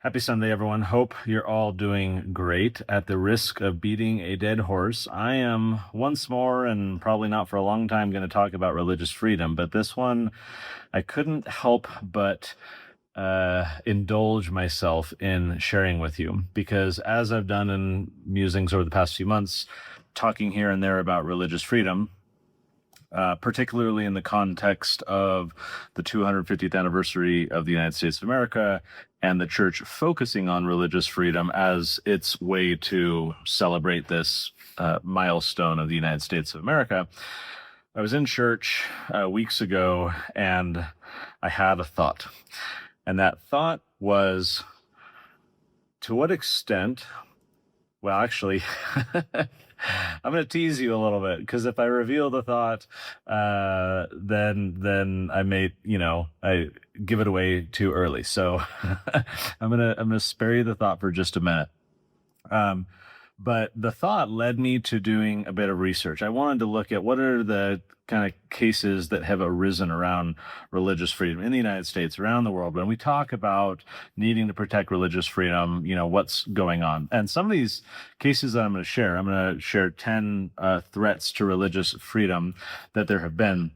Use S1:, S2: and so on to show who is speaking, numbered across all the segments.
S1: Happy Sunday, everyone. Hope you're all doing great. At the risk of beating a dead horse, I am once more, and probably not for a long time, going to talk about religious freedom. But this one, I couldn't help but indulge myself in sharing with you, because as I've done in musings over the past few months, talking here and there about religious freedom, particularly in the context of the 250th anniversary of the United States of America and the church focusing on religious freedom as its way to celebrate this milestone of the United States of America. I was in church weeks ago and I had a thought. And that thought was, to what extent, well, actually, I'm going to tease you a little bit, because if I reveal the thought, then I may, I give it away too early. So I'm gonna spare you the thought for just a minute. But the thought led me to doing a bit of research. I wanted to look at what are the kind of cases that have arisen around religious freedom in the United States, around the world. When we talk about needing to protect religious freedom, what's going on. And some of these cases that I'm going to share 10 threats to religious freedom that there have been.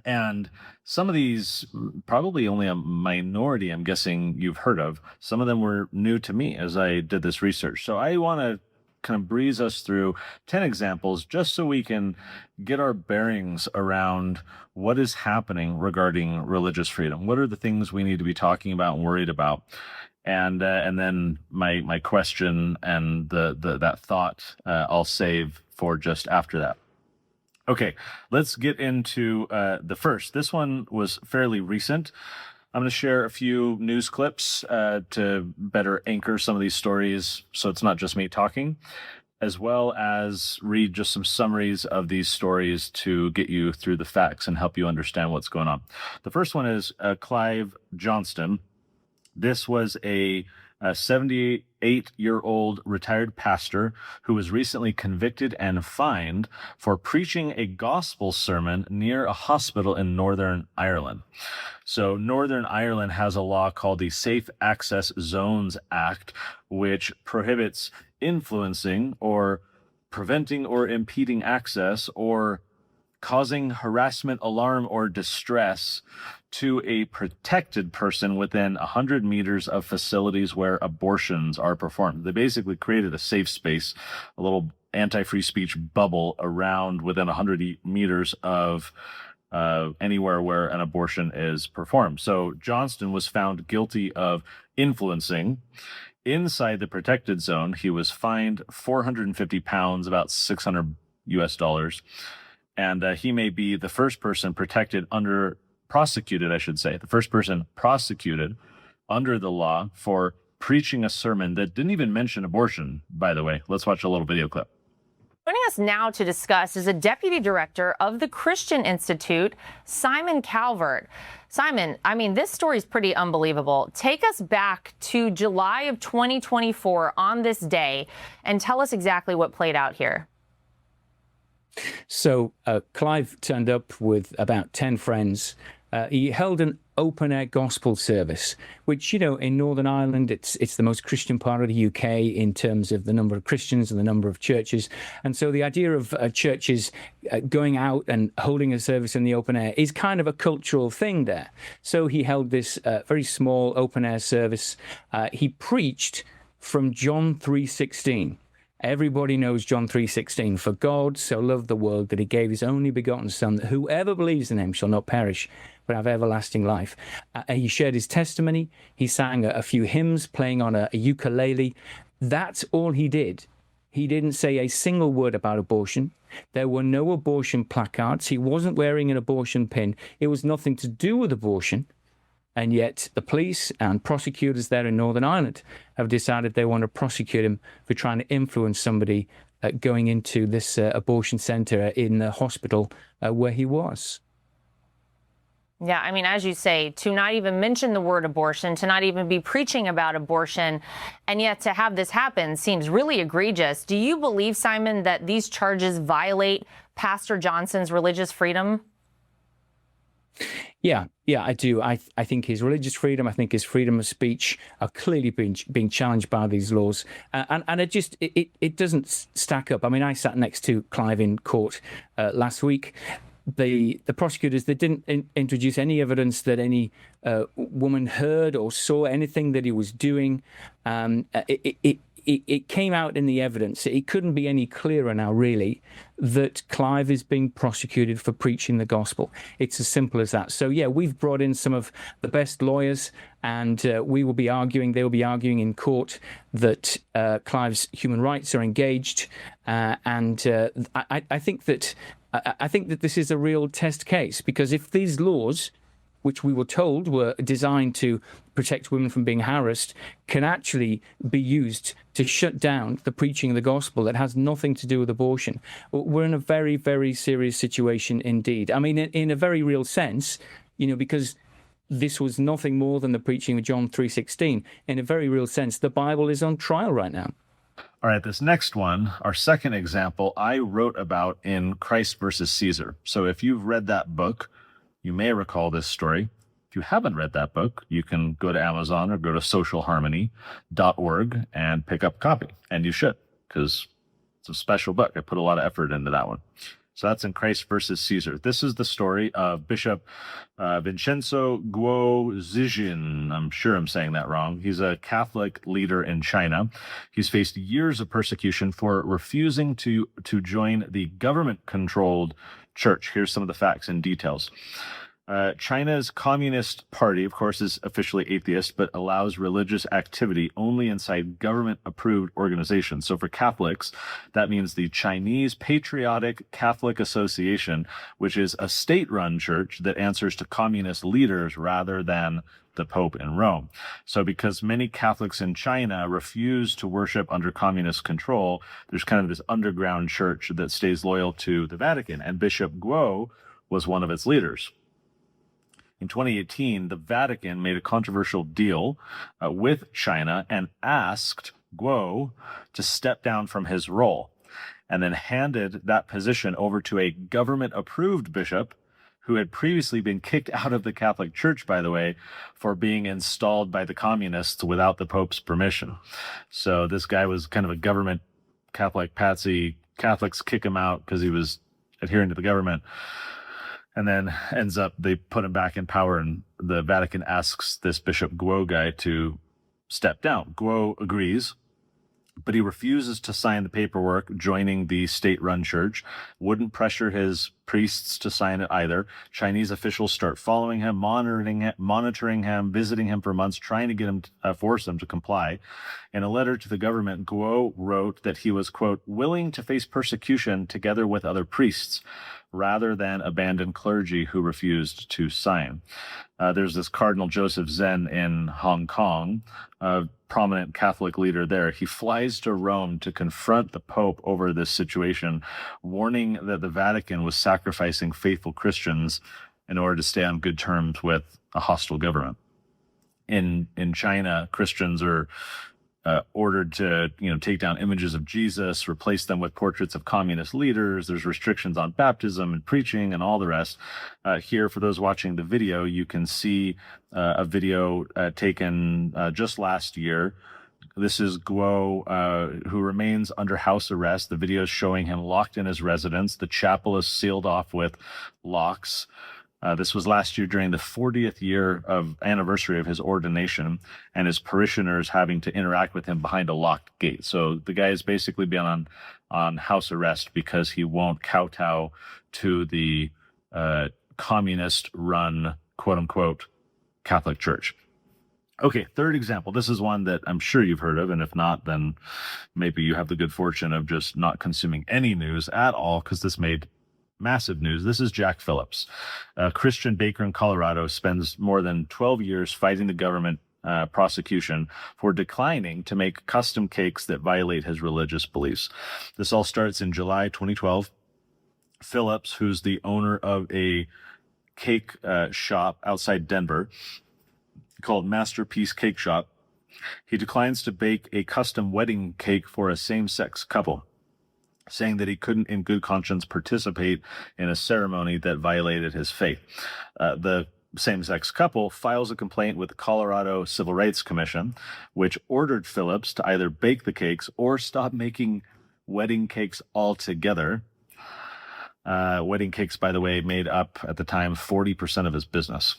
S1: And some of these, probably only a minority, I'm guessing you've heard of. Some of them were new to me as I did this research. So I want to kind of breeze us through 10 examples just so we can get our bearings around what is happening regarding religious freedom. What are the things we need to be talking about and worried about? And then my question and that thought I'll save for just after that. Okay, let's get into the first. This one was fairly recent. I'm going to share a few news clips to better anchor some of these stories so it's not just me talking, as well as read just some summaries of these stories to get you through the facts and help you understand what's going on. The first one is Clive Johnston. This was a 78-year-old retired pastor who was recently convicted and fined for preaching a gospel sermon near a hospital in Northern Ireland. So Northern Ireland has a law called the Safe Access Zones Act, which prohibits influencing or preventing or impeding access or causing harassment, alarm, or distress to a protected person within 100 meters of facilities where abortions are performed. They basically created a safe space, a little anti-free speech bubble around within 100 meters of anywhere where an abortion is performed. So Johnston was found guilty of influencing inside the protected zone. He was fined 450 pounds, about $600 US. And he may be the first person prosecuted, the first person prosecuted under the law for preaching a sermon that didn't even mention abortion, by the way. Let's watch a little video clip.
S2: Joining us now to discuss is a deputy director of the Christian Institute, Simon Calvert. Simon, this story is pretty unbelievable. Take us back to July of 2024 on this day and tell us exactly what played out here.
S3: So Clive turned up with about 10 friends. He held an open-air gospel service, which, in Northern Ireland, it's the most Christian part of the UK in terms of the number of Christians and the number of churches. And so the idea of churches going out and holding a service in the open air is kind of a cultural thing there. So he held this very small open-air service. He preached from John 3:16. Everybody knows John 3:16. For God so loved the world that he gave his only begotten Son, that whoever believes in him shall not perish, but have everlasting life. He shared his testimony. He sang a few hymns playing on a ukulele. That's all he did. He didn't say a single word about abortion. There were no abortion placards. He wasn't wearing an abortion pin. It was nothing to do with abortion. And yet the police and prosecutors there in Northern Ireland have decided they want to prosecute him for trying to influence somebody going into this abortion center in the hospital where he was.
S2: Yeah, as you say, to not even mention the word abortion, to not even be preaching about abortion, and yet to have this happen seems really egregious. Do you believe, Simon, that these charges violate Pastor Johnston's religious freedom?
S3: Yeah, I do. I think his religious freedom, I think his freedom of speech are clearly being challenged by these laws, and it doesn't stack up. I mean, I sat next to Clive in court last week. The prosecutors, they didn't introduce any evidence that any woman heard or saw anything that he was doing. It came out in the evidence. It couldn't be any clearer now, really, that Clive is being prosecuted for preaching the gospel. It's as simple as that. So, yeah, we've brought in some of the best lawyers, and they will be arguing in court that Clive's human rights are engaged. I think that this is a real test case, because if these laws, which we were told were designed to protect women from being harassed, can actually be used to shut down the preaching of the gospel that has nothing to do with abortion, we're in a very, very serious situation indeed. I mean, in a very real sense, because this was nothing more than the preaching of John 3:16. In a very real sense, the Bible is on trial right now.
S1: All right, this next one, our second example, I wrote about in Christ versus Caesar. So if you've read that book, you may recall this story. If you haven't read that book, you can go to Amazon or go to socialharmony.org and pick up a copy. And you should, because it's a special book. I put a lot of effort into that one. So that's in Christ versus Caesar. This is the story of Bishop Vincenzo Guo Xijin. I'm sure I'm saying that wrong. He's a Catholic leader in China. He's faced years of persecution for refusing to join the government-controlled church. Here's some of the facts and details. China's Communist Party, of course, is officially atheist, but allows religious activity only inside government-approved organizations. So for Catholics, that means the Chinese Patriotic Catholic Association, which is a state-run church that answers to communist leaders rather than the Pope in Rome. So because many Catholics in China refuse to worship under communist control, there's kind of this underground church that stays loyal to the Vatican, and Bishop Guo was one of its leaders. In 2018, the Vatican made a controversial deal with China and asked Guo to step down from his role, and then handed that position over to a government-approved bishop who had previously been kicked out of the Catholic Church, by the way, for being installed by the communists without the Pope's permission. So this guy was kind of a government Catholic patsy. Catholics kick him out because he was adhering to the government. And then they put him back in power, and the Vatican asks this Bishop Guo guy to step down. Guo agrees, but he refuses to sign the paperwork joining the state-run church, wouldn't pressure his priests to sign it either. Chinese officials start following him, monitoring him, visiting him for months, trying to get him force him to comply. In a letter to the government, Guo wrote that he was, quote, willing to face persecution together with other priests, rather than abandon clergy who refused to sign. There's this Cardinal Joseph Zen in Hong Kong, a prominent Catholic leader there. He flies to Rome to confront the Pope over this situation, warning that the Vatican was sacrificing faithful Christians in order to stay on good terms with a hostile government. In China, Christians are ordered to, take down images of Jesus, replace them with portraits of communist leaders. There's restrictions on baptism and preaching and all the rest. Here, for those watching the video, you can see a video taken just last year. This is Guo, who remains under house arrest. The video is showing him locked in his residence. The chapel is sealed off with locks. This was last year during the 40th year of anniversary of his ordination, and his parishioners having to interact with him behind a locked gate. So the guy has basically been on house arrest because he won't kowtow to the communist-run, quote-unquote, Catholic Church. Okay, third example. This is one that I'm sure you've heard of, and if not, then maybe you have the good fortune of just not consuming any news at all, because this made massive news. This is Jack Phillips, a Christian baker in Colorado, spends more than 12 years fighting the government prosecution for declining to make custom cakes that violate his religious beliefs. This all starts in July 2012. Phillips, who's the owner of a cake shop outside Denver called Masterpiece Cake Shop, he declines to bake a custom wedding cake for a same-sex couple. saying that he couldn't in good conscience participate in a ceremony that violated his faith. The same-sex couple files a complaint with the Colorado Civil Rights Commission, which ordered Phillips to either bake the cakes or stop making wedding cakes altogether. Wedding cakes, by the way, made up at the time 40% of his business.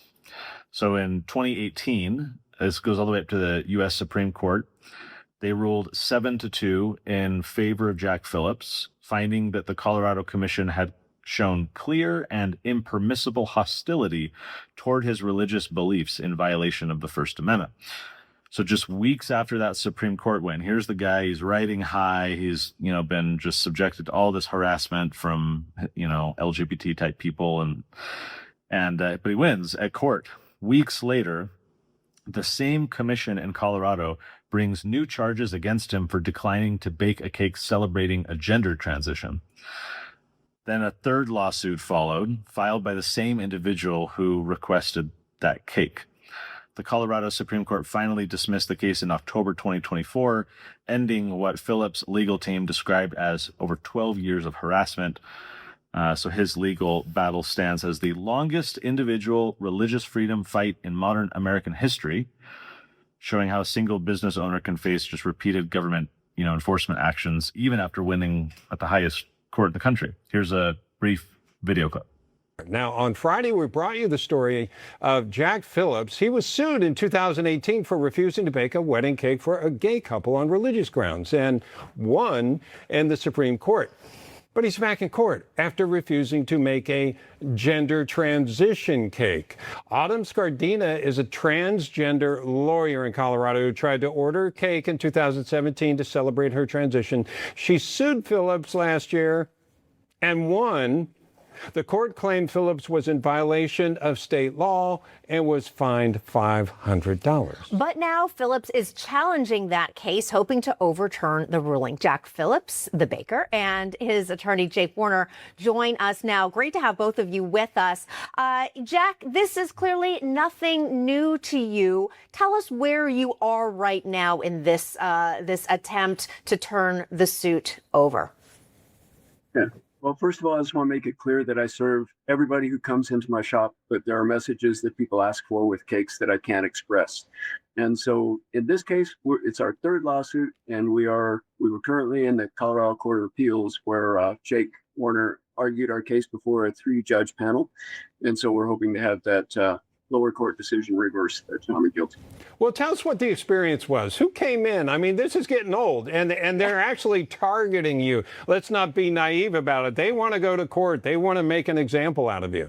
S1: So in 2018, this goes all the way up to the U.S. Supreme Court. They ruled 7-2 in favor of Jack Phillips, finding that the Colorado Commission had shown clear and impermissible hostility toward his religious beliefs in violation of the First Amendment. So just weeks after that Supreme Court win, here's the guy, he's riding high. He's, been just subjected to all this harassment from, LGBT type people. But he wins at court. Weeks later, the same commission in Colorado brings new charges against him for declining to bake a cake celebrating a gender transition. Then a third lawsuit followed, filed by the same individual who requested that cake. The Colorado Supreme Court finally dismissed the case in October 2024, ending what Phillips' legal team described as over 12 years of harassment. So his legal battle stands as the longest individual religious freedom fight in modern American history, showing how a single business owner can face just repeated government, enforcement actions, even after winning at the highest court in the country. Here's a brief video clip.
S4: Now, on Friday, we brought you the story of Jack Phillips. He was sued in 2018 for refusing to bake a wedding cake for a gay couple on religious grounds and won in the Supreme Court. But he's back in court after refusing to make a gender transition cake. Autumn Scardina is a transgender lawyer in Colorado who tried to order a cake in 2017 to celebrate her transition. She sued Phillips last year and won. The court claimed Phillips was in violation of state law and was fined $500.
S5: But now Phillips is challenging that case, hoping to overturn the ruling. Jack Phillips, the baker, and his attorney, Jake Warner, join us now. Great to have both of you with us. Jack, this is clearly nothing new to you. Tell us where you are right now in this attempt to turn the suit over.
S6: Yeah. Well, first of all, I just want to make it clear that I serve everybody who comes into my shop, but there are messages that people ask for with cakes that I can't express. And so in this case, it's our third lawsuit, and we were currently in the Colorado Court of Appeals where Jake Warner argued our case before a 3-judge panel. And so we're hoping to have that lower court decision reversed that found me guilty.
S4: Well, tell us what the experience was. Who came in? I mean, this is getting old, and they're actually targeting you. Let's not be naive about it. They want to go to court. They want to make an example out of you.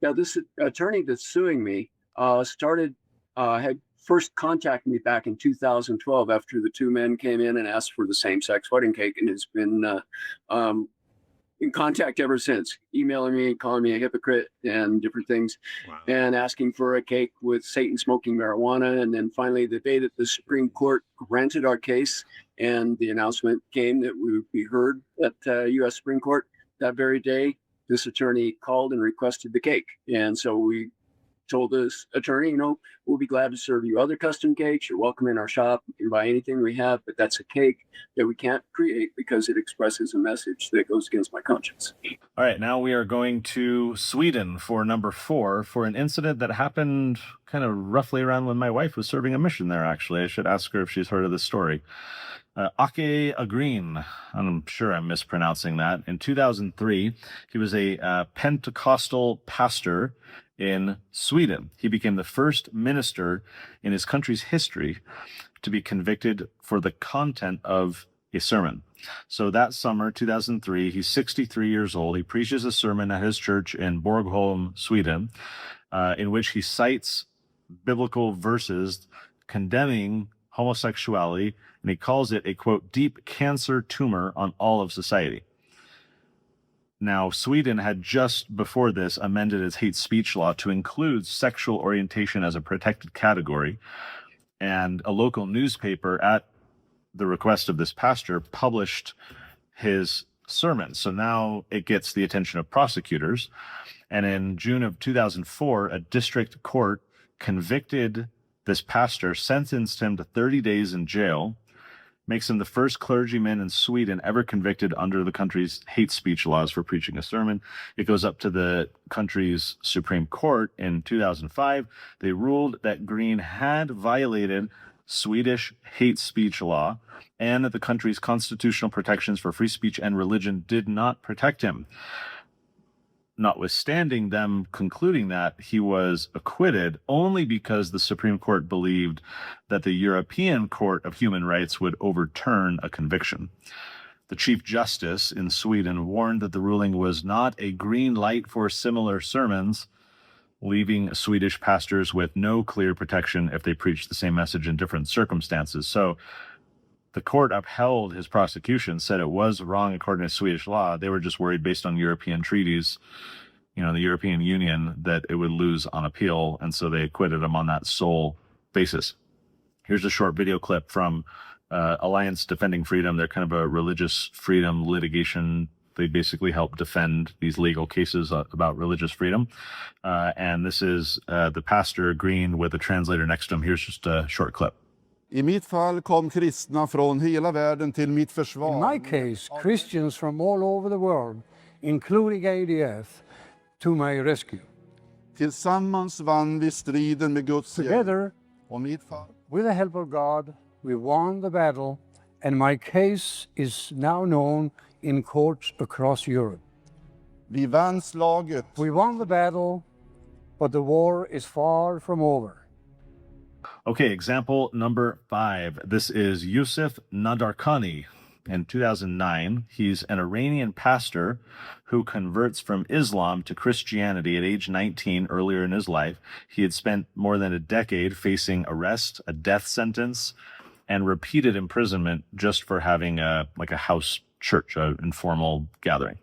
S6: Now, this attorney that's suing me had first contacted me back in 2012 after the two men came in and asked for the same-sex wedding cake, and has been in contact ever since, emailing me, calling me a hypocrite and different things. Wow. And asking for a cake with Satan smoking marijuana. And then finally, the day that the Supreme Court granted our case and the announcement came that we would be heard at U.S. Supreme Court, that very day, this attorney called and requested the cake. And so we told this attorney, we'll be glad to serve you other custom cakes. You're welcome in our shop. You can buy anything we have, but that's a cake that we can't create because it expresses a message that goes against my conscience.
S1: All right, now we are going to Sweden for number 4 for an incident that happened kind of roughly around when my wife was serving a mission there, actually. I should ask her if she's heard of this story. Ake Agreen, I'm sure I'm mispronouncing that. In 2003, he was a Pentecostal pastor in Sweden. He became the first minister in his country's history to be convicted for the content of a sermon. So that summer, 2003, he's 63 years old. He preaches a sermon at his church in Borgholm, Sweden, in which he cites biblical verses condemning homosexuality, and he calls it a, quote, deep cancer tumor on all of society. Now, Sweden had just before this amended its hate speech law to include sexual orientation as a protected category, and a local newspaper, at the request of this pastor, published his sermon. So now it gets the attention of prosecutors, and in June of 2004, a district court convicted this pastor, sentenced him to 30 days in jail, makes him the first clergyman in Sweden ever convicted under the country's hate speech laws for preaching a sermon. It goes up to the country's Supreme Court in 2005. They ruled that Green had violated Swedish hate speech law and that the country's constitutional protections for free speech and religion did not protect him. Notwithstanding them concluding that, he was acquitted only because the Supreme Court believed that the European Court of Human Rights would overturn a conviction. The Chief Justice in Sweden warned that the ruling was not a green light for similar sermons, leaving Swedish pastors with no clear protection if they preached the same message in different circumstances. So the court upheld his prosecution, said it was wrong according to Swedish law. They were just worried based on European treaties, the European Union, that it would lose on appeal. And so they acquitted him on that sole basis. Here's a short video clip from Alliance Defending Freedom. They're kind of a religious freedom litigation. They basically help defend these legal cases about religious freedom. And this is the pastor Green with a translator next to him. Here's just a short clip.
S7: I mitt fall kom kristna från hela världen till mitt försvar.
S8: In my case, Christians from all over the world, including ADF, to my rescue.
S7: Tillsammans vann vi striden med Guds hjälp.
S8: Together,
S7: Och mitt fall.
S8: with the help of God, we won the battle, and my case is now known in courts across Europe.
S7: Vi vann slaget.
S8: We won the battle, but the war is far from over.
S1: Okay, example number 5. This is Youcef Nadarkhani. In 2009, he's an Iranian pastor who converts from Islam to Christianity at age 19 earlier in his life. He had spent more than a decade facing arrest, a death sentence, and repeated imprisonment just for having a house church, an informal gathering.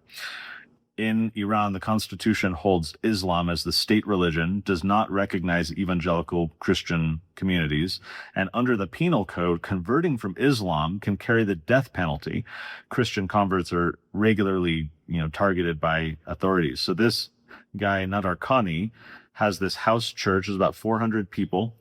S1: In Iran, the constitution holds Islam as the state religion, does not recognize evangelical Christian communities, and under the penal code, converting from Islam can carry the death penalty. Christian converts are regularly, targeted by authorities. So this guy, Nadarkhani, has this house church. There's about 400 people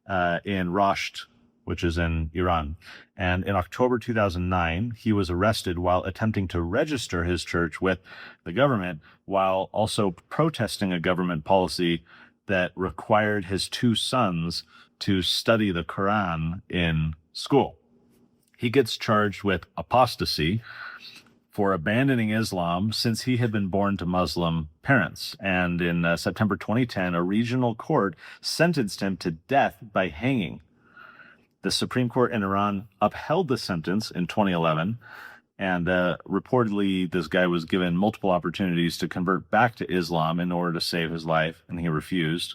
S1: in Rasht, which is in Iran. And in October 2009, he was arrested while attempting to register his church with the government, while also protesting a government policy that required his 2 sons to study the Quran in school. He gets charged with apostasy for abandoning Islam since he had been born to Muslim parents. And in September 2010, a regional court sentenced him to death by hanging. The Supreme Court in Iran upheld the sentence in 2011, and reportedly this guy was given multiple opportunities to convert back to Islam in order to save his life, and he refused.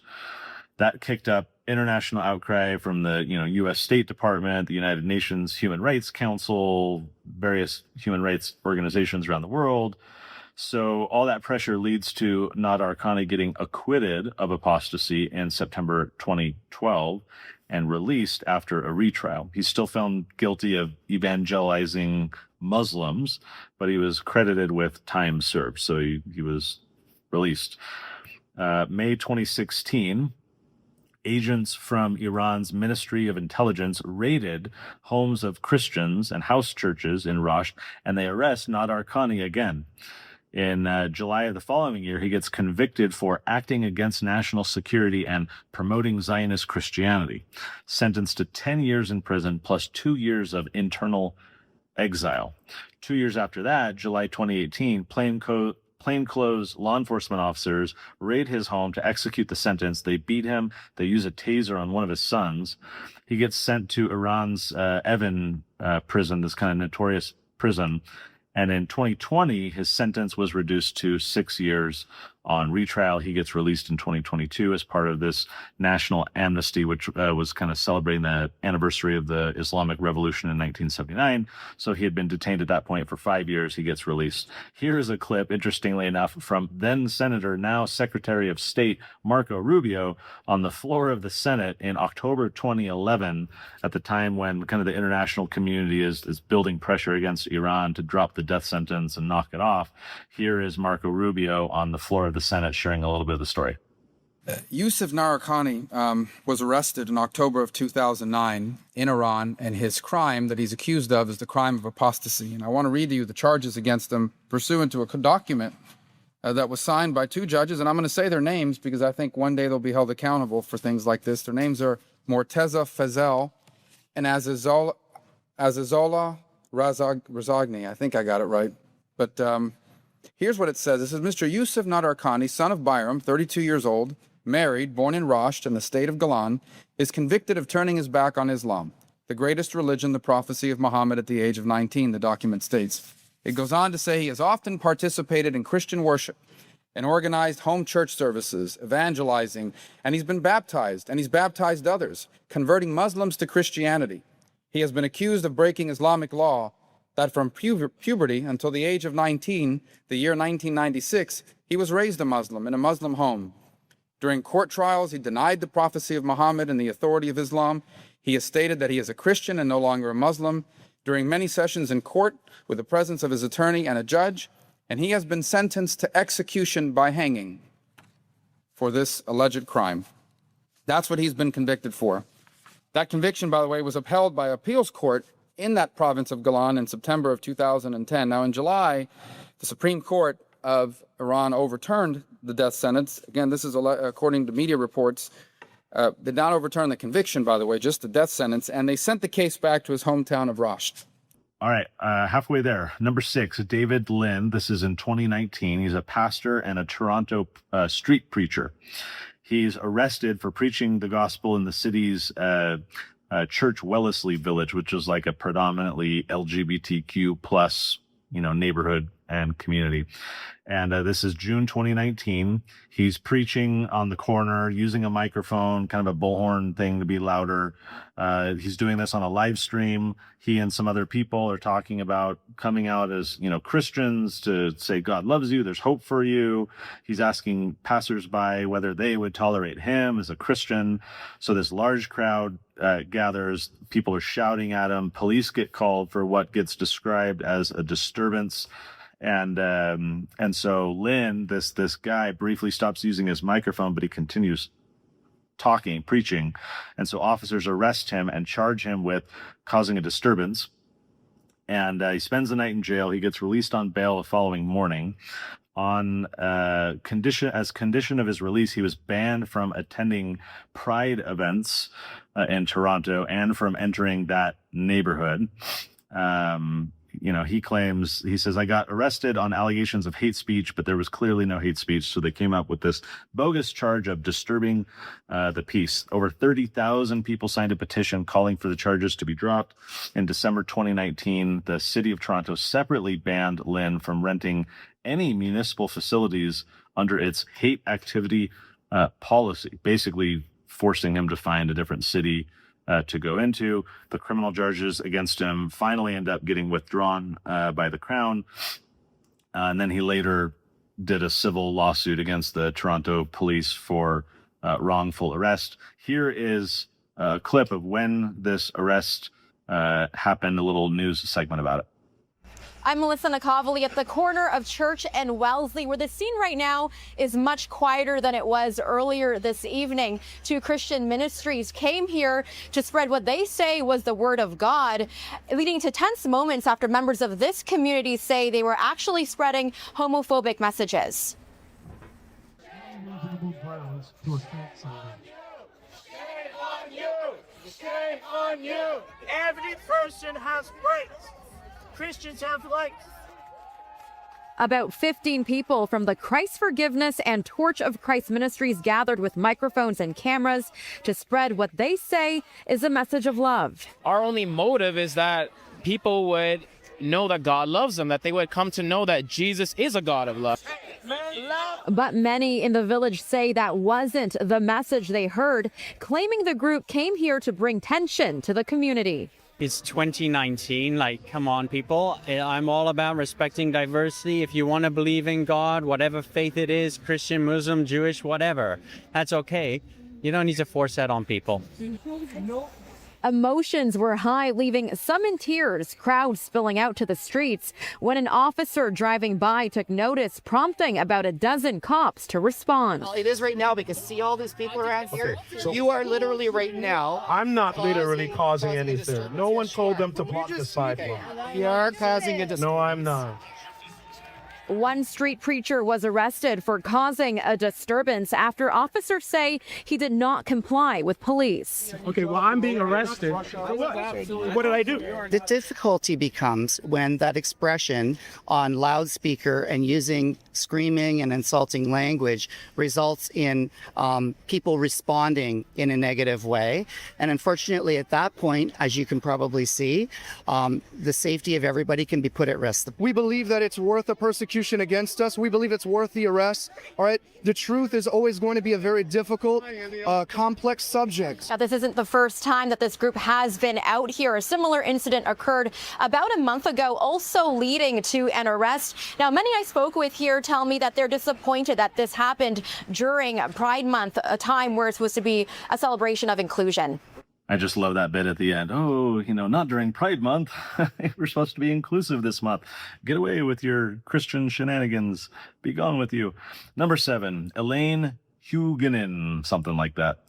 S1: That kicked up international outcry from the U.S. State Department, the United Nations Human Rights Council, various human rights organizations around the world. So all that pressure leads to Nadarkhani getting acquitted of apostasy in September 2012 and released after a retrial. He's still found guilty of evangelizing Muslims, but he was credited with time served, so he was released. May 2016, agents from Iran's Ministry of Intelligence raided homes of Christians and house churches in Rasht, and they arrest Nadarkhani again. In July of the following year, he gets convicted for acting against national security and promoting Zionist Christianity, sentenced to 10 years in prison plus 2 years of internal exile. 2 years after that, July 2018, plainclothes law enforcement officers raid his home to execute the sentence. They beat him. They use a taser on one of his sons. He gets sent to Iran's Evin prison, this kind of notorious prison. And in 2020, his sentence was reduced to 6 years on retrial. He gets released in 2022 as part of this national amnesty, which was kind of celebrating the anniversary of the Islamic Revolution in 1979. So he had been detained at that point for 5 years. He gets released. Here is a clip, interestingly enough, from then Senator, now Secretary of State Marco Rubio on the floor of the Senate in October 2011, at the time when kind of the international community is building pressure against Iran to drop the death sentence and knock it off. Here is Marco Rubio on the floor of the Senate sharing a little bit of the story.
S9: Youcef Nadarkhani was arrested in October of 2009 in Iran, and his crime that he's accused of is the crime of apostasy. And I want to read to you the charges against him pursuant to a document that was signed by 2 judges, and I'm going to say their names because I think one day they'll be held accountable for things like this. Their names are Morteza Fazel and Azizola Razagni. I think I got it right. But here's what it says. It says, Mr. Youcef Nadarkhani, son of Bayram, 32 years old, married, born in Rasht in the state of Galan, is convicted of turning his back on Islam, the greatest religion, the prophecy of Muhammad at the age of 19, the document states. It goes on to say he has often participated in Christian worship and organized home church services, evangelizing, and he's been baptized, and he's baptized others, converting Muslims to Christianity. He has been accused of breaking Islamic law that from puberty until the age of 19, the year 1996, he was raised a Muslim in a Muslim home. During court trials, he denied the prophecy of Muhammad and the authority of Islam. He has stated that he is a Christian and no longer a Muslim. During many sessions in court, with the presence of his attorney and a judge, and he has been sentenced to execution by hanging for this alleged crime. That's what he's been convicted for. That conviction, by the way, was upheld by appeals court in that province of Galan in September of 2010. Now, in July, the Supreme Court of Iran overturned the death sentence. Again, this is according to media reports. Did not overturn the conviction, by the way, just the death sentence, and they sent the case back to his hometown of Rasht.
S1: All right, halfway there. Number 6, David Lynn. This is in 2019. He's a pastor and a Toronto street preacher. He's arrested for preaching the gospel in the city's Church Wellesley Village, which is like a predominantly LGBTQ plus, neighborhood and community. And this is June 2019. He's preaching on the corner using a microphone, kind of a bullhorn thing to be louder. He's doing this on a live stream. He and some other people are talking about coming out as, Christians, to say God loves you, there's hope for you. He's asking passersby whether they would tolerate him as a Christian. So this large crowd gathers. People are shouting at him. Police get called for what gets described as a disturbance. And so Lynn, this guy, briefly stops using his microphone, but he continues talking, preaching. And so officers arrest him and charge him with causing a disturbance. And he spends the night in jail. He gets released on bail the following morning. On condition of his release, he was banned from attending Pride events in Toronto and from entering that neighborhood. He says, I got arrested on allegations of hate speech, but there was clearly no hate speech. So they came up with this bogus charge of disturbing the peace. Over 30,000 people signed a petition calling for the charges to be dropped. In December 2019, the city of Toronto separately banned Lynn from renting any municipal facilities under its hate activity policy, basically forcing him to find a different city to go into. The criminal charges against him finally end up getting withdrawn by the Crown. And then he later did a civil lawsuit against the Toronto police for wrongful arrest. Here is a clip of when this arrest happened, a little news segment about it.
S10: I'm Melissa Nakavali at the corner of Church and Wellesley, where the scene right now is much quieter than it was earlier this evening. 2 Christian ministries came here to spread what they say was the word of God, leading to tense moments after members of this community say they were actually spreading homophobic messages.
S11: Shame on you! Shame on you! Every person has rights. Christians have rights.
S10: About 15 people from the Christ Forgiveness and Torch of Christ ministries gathered with microphones and cameras to spread what they say is a message of love.
S12: Our only motive is that people would know that God loves them, that they would come to know that Jesus is a God of love.
S10: But many in the village say that wasn't the message they heard, claiming the group came here to bring tension to the community.
S13: It's 2019, come on, people. I'm all about respecting diversity. If you want to believe in God, whatever faith it is, Christian, Muslim, Jewish, whatever, that's okay. You don't need to force that on people.
S10: Emotions were high, leaving some in tears, crowds spilling out to the streets when an officer driving by took notice, prompting about a dozen cops to respond.
S14: Well, it is right now because see all these people around here? So you are literally right now.
S11: I'm not literally causing anything. No one told them to block the sidewalk.
S14: You are causing a disturbance.
S11: No, I'm not.
S10: One street preacher was arrested for causing a disturbance after officers say he did not comply with police.
S11: Okay, well, I'm being arrested. For what? What did I do?
S14: The difficulty becomes when that expression on loudspeaker and using screaming and insulting language results in people responding in a negative way. And unfortunately, at that point, as you can probably see, the safety of everybody can be put at risk.
S15: We believe that it's worth the persecution against us. We believe it's worth the arrest. All right. The truth is always going to be a very difficult, complex subject.
S10: Now, this isn't the first time that this group has been out here. A similar incident occurred about a month ago, also leading to an arrest. Now, many I spoke with here tell me that they're disappointed that this happened during Pride Month, a time where it's supposed to be a celebration of inclusion.
S1: I just love that bit at the end. Oh, not during Pride Month. We're supposed to be inclusive this month. Get away with your Christian shenanigans. Be gone with you. Number 7, Elaine Huguenin, something like that.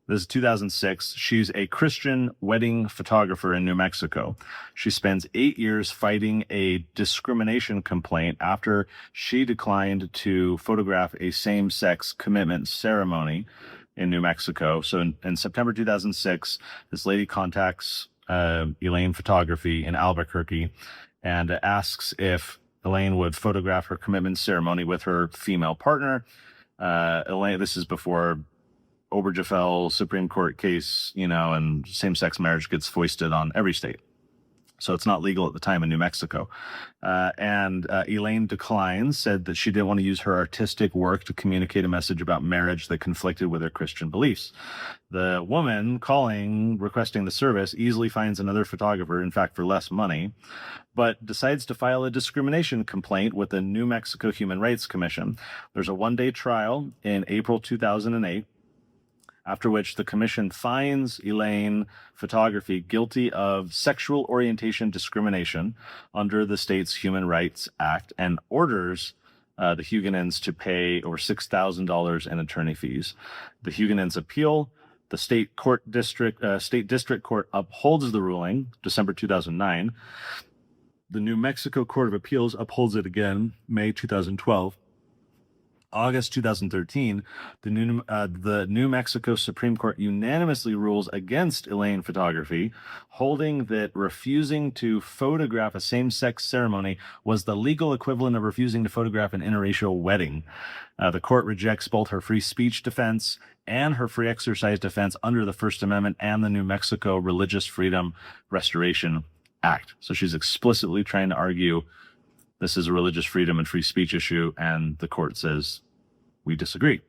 S1: This is 2006. She's a Christian wedding photographer in New Mexico. She spends 8 years fighting a discrimination complaint after she declined to photograph a same-sex commitment ceremony in New Mexico. So in September 2006, this lady contacts Elaine Photography in Albuquerque and asks if Elaine would photograph her commitment ceremony with her female partner. Elaine, this is before Obergefell Supreme Court case, and same-sex marriage gets foisted on every state. So it's not legal at the time in New Mexico. And Elaine declines, said that she didn't want to use her artistic work to communicate a message about marriage that conflicted with her Christian beliefs. The woman requesting the service, easily finds another photographer, in fact, for less money, but decides to file a discrimination complaint with the New Mexico Human Rights Commission. There's a one-day trial in April 2008. After which the commission finds Elaine Photography guilty of sexual orientation discrimination under the state's Human Rights Act and orders the Huguenins to pay over $6,000 in attorney fees. The Huguenins appeal. The state district court upholds the ruling, December 2009. The New Mexico Court of Appeals upholds it again, May 2012. August 2013, the New Mexico Supreme Court unanimously rules against Elaine Photography, holding that refusing to photograph a same-sex ceremony was the legal equivalent of refusing to photograph an interracial wedding. The court rejects both her free speech defense and her free exercise defense under the First Amendment and the New Mexico Religious Freedom Restoration Act. So she's explicitly trying to argue this is a religious freedom and free speech issue, and the court says, we disagree.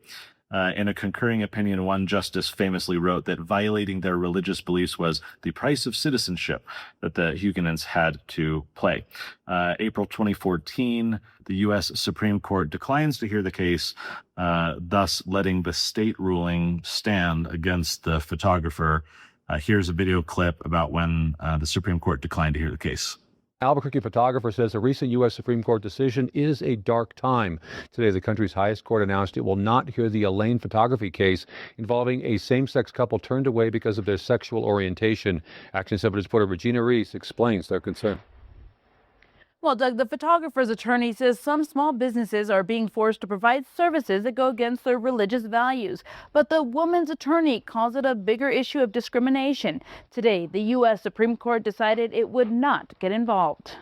S1: In a concurring opinion, one justice famously wrote that violating their religious beliefs was the price of citizenship that the Huguenins had to pay. April 2014, the U.S. Supreme Court declines to hear the case, thus letting the state ruling stand against the photographer. Here's a video clip about when the Supreme Court declined to hear the case.
S16: Albuquerque photographer says a recent U.S. Supreme Court decision is a dark time. Today, the country's highest court announced it will not hear the Elaine Photography case involving a same-sex couple turned away because of their sexual orientation. Action 7 reporter Regina Reese explains their concern.
S17: Well, Doug, the photographer's attorney says some small businesses are being forced to provide services that go against their religious values. But the woman's attorney calls it a bigger issue of discrimination. Today, the U.S. Supreme Court decided it would not get involved.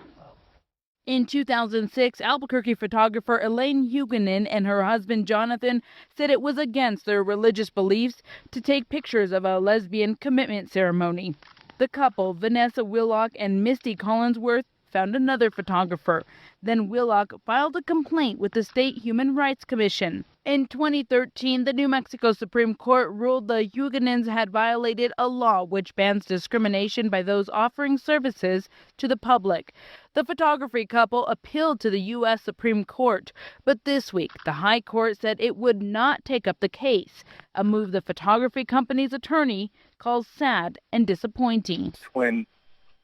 S17: In 2006, Albuquerque photographer Elaine Huguenin and her husband Jonathan said it was against their religious beliefs to take pictures of a lesbian commitment ceremony. The couple, Vanessa Willock and Misty Collinsworth, found another photographer. Then Willock filed a complaint with the State Human Rights Commission. In 2013, the New Mexico Supreme Court ruled the Huguenins had violated a law which bans discrimination by those offering services to the public. The photography couple appealed to the U.S. Supreme Court, but this week the High Court said it would not take up the case, a move the photography company's attorney calls sad and disappointing.
S18: When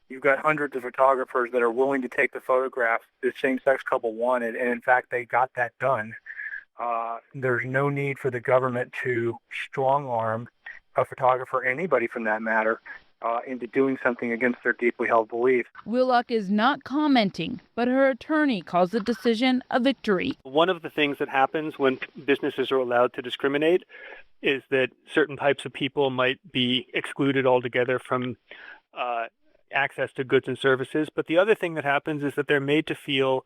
S18: you've got hundreds of photographers that are willing to take the photographs the same-sex couple wanted, and in fact they got that done, there's no need for the government to strong-arm a photographer, anybody from that matter, into doing something against their deeply held beliefs.
S17: Willock is not commenting, but her attorney calls the decision a victory.
S18: One of the things that happens when businesses are allowed to discriminate is that certain types of people might be excluded altogether from access to goods and services. But the other thing that happens is that they're made to feel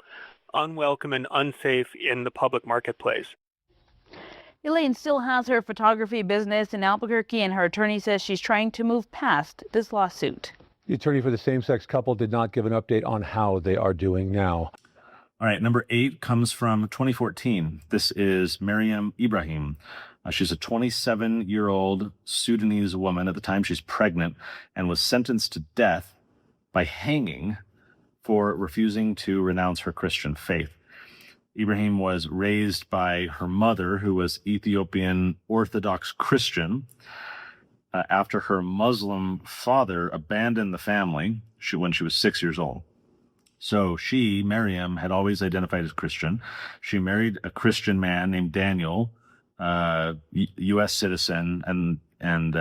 S18: unwelcome and unsafe in the public marketplace.
S17: Elaine still has her photography business in Albuquerque, and her attorney says she's trying to move past this lawsuit.
S16: The attorney for the same-sex couple did not give an update on how they are doing now.
S1: All right, number 8 comes from 2014. This is Meriam Ibrahim. She's a 27-year-old Sudanese woman. At the time, she's pregnant and was sentenced to death by hanging for refusing to renounce her Christian faith. Ibrahim was raised by her mother, who was Ethiopian Orthodox Christian. After her Muslim father abandoned the family when she was 6 years old. So she, Meriam, had always identified as Christian. She married a Christian man named Daniel, U.S. citizen, and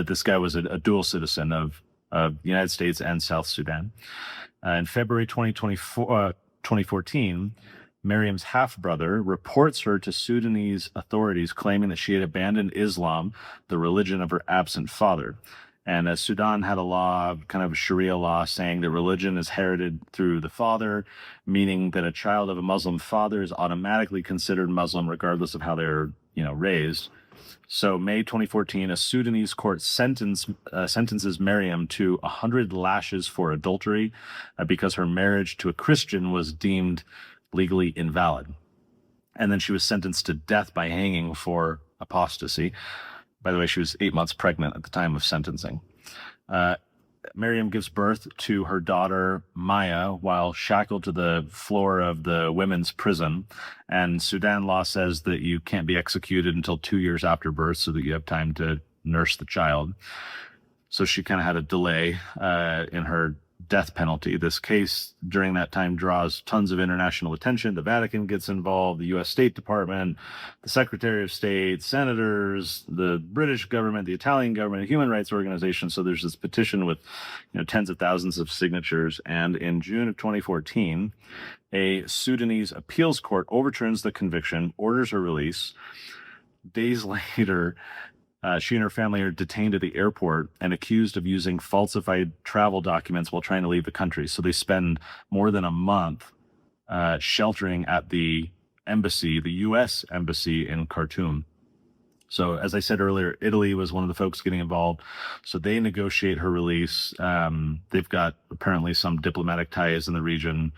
S1: this guy was a dual citizen of the United States and South Sudan. In February 2014, Meriam's half-brother reports her to Sudanese authorities, claiming that she had abandoned Islam, the religion of her absent father. And Sudan had a law, kind of a Sharia law, saying that religion is inherited through the father, meaning that a child of a Muslim father is automatically considered Muslim regardless of how they're, raised. So May 2014, a Sudanese court sentences Meriam to 100 lashes for adultery because her marriage to a Christian was deemed legally invalid. And then she was sentenced to death by hanging for apostasy. By the way, she was 8 months pregnant at the time of sentencing. Meriam gives birth to her daughter, Maya, while shackled to the floor of the women's prison. And Sudan law says that you can't be executed until 2 years after birth so that you have time to nurse the child. So she kind of had a delay in her death penalty. This case during that time draws tons of international attention. The Vatican gets involved, the U.S. State Department, the Secretary of State, senators, the British government, the Italian government, human rights organizations. So there's this petition with tens of thousands of signatures. And in June of 2014, a Sudanese appeals court overturns the conviction, orders her release. Days later, she and her family are detained at the airport and accused of using falsified travel documents while trying to leave the country. So they spend more than a month sheltering at the embassy, the U.S. embassy in Khartoum. So as I said earlier, Italy was one of the folks getting involved. So they negotiate her release. They've got apparently some diplomatic ties in the region.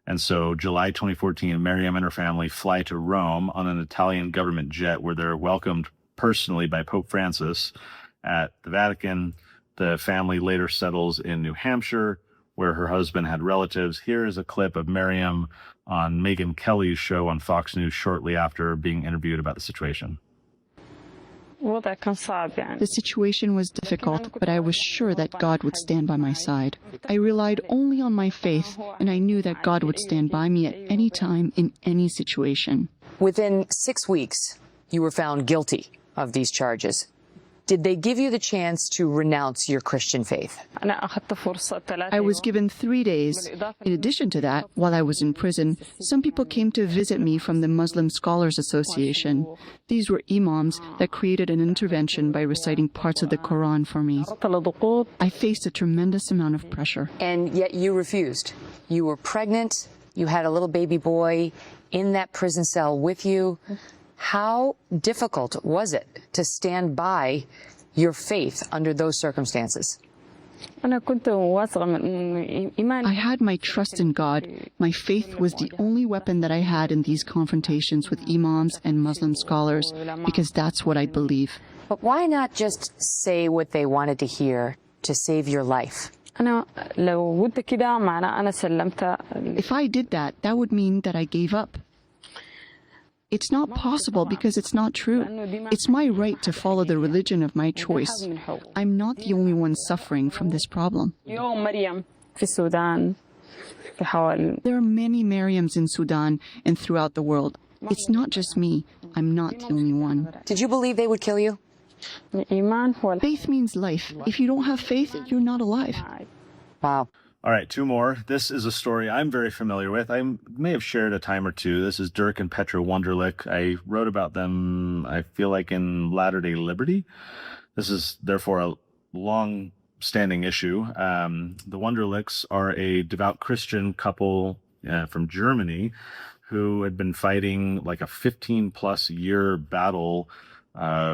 S1: And so July 2014, Meriam and her family fly to Rome on an Italian government jet where they're welcomed personally by Pope Francis at the Vatican. The family later settles in New Hampshire, where her husband had relatives. Here is a clip of Meriam on Megyn Kelly's show on Fox News shortly after being interviewed about the situation.
S19: The situation was difficult, but I was sure that God would stand by my side. I relied only on my faith, and I knew that God would stand by me at any time in any situation.
S20: Within 6 weeks, you were found guilty of these charges. Did they give you the chance to renounce your Christian faith?
S19: I was given 3 days. In addition to that, while I was in prison, some people came to visit me from the Muslim Scholars Association. These were imams that created an intervention by reciting parts of the Quran for me. I faced a tremendous amount of pressure.
S20: And yet you refused. You were pregnant. You had a little baby boy in that prison cell with you. How difficult was it to stand by your faith under those circumstances?
S19: I had my trust in God. My faith was the only weapon that I had in these confrontations with imams and Muslim scholars, because that's what I believe.
S20: But why not just say what they wanted to hear to save your life?
S19: If I did that, that would mean that I gave up. It's not possible because it's not true. It's my right to follow the religion of my choice. I'm not the only one suffering from this problem. There are many Meriams in Sudan and throughout the world. It's not just me. I'm not the only one.
S20: Did you believe they would kill you?
S19: Faith means life. If you don't have faith, you're not alive.
S20: Wow.
S1: All right, two more. This is a story I'm very familiar with. I may have shared a time or two. This is Dirk and Petra Wunderlich. I wrote about them, I feel like, in Latter-day Liberty. This is therefore a long-standing issue. The Wunderlichs are a devout Christian couple from Germany who had been fighting like a 15-plus year battle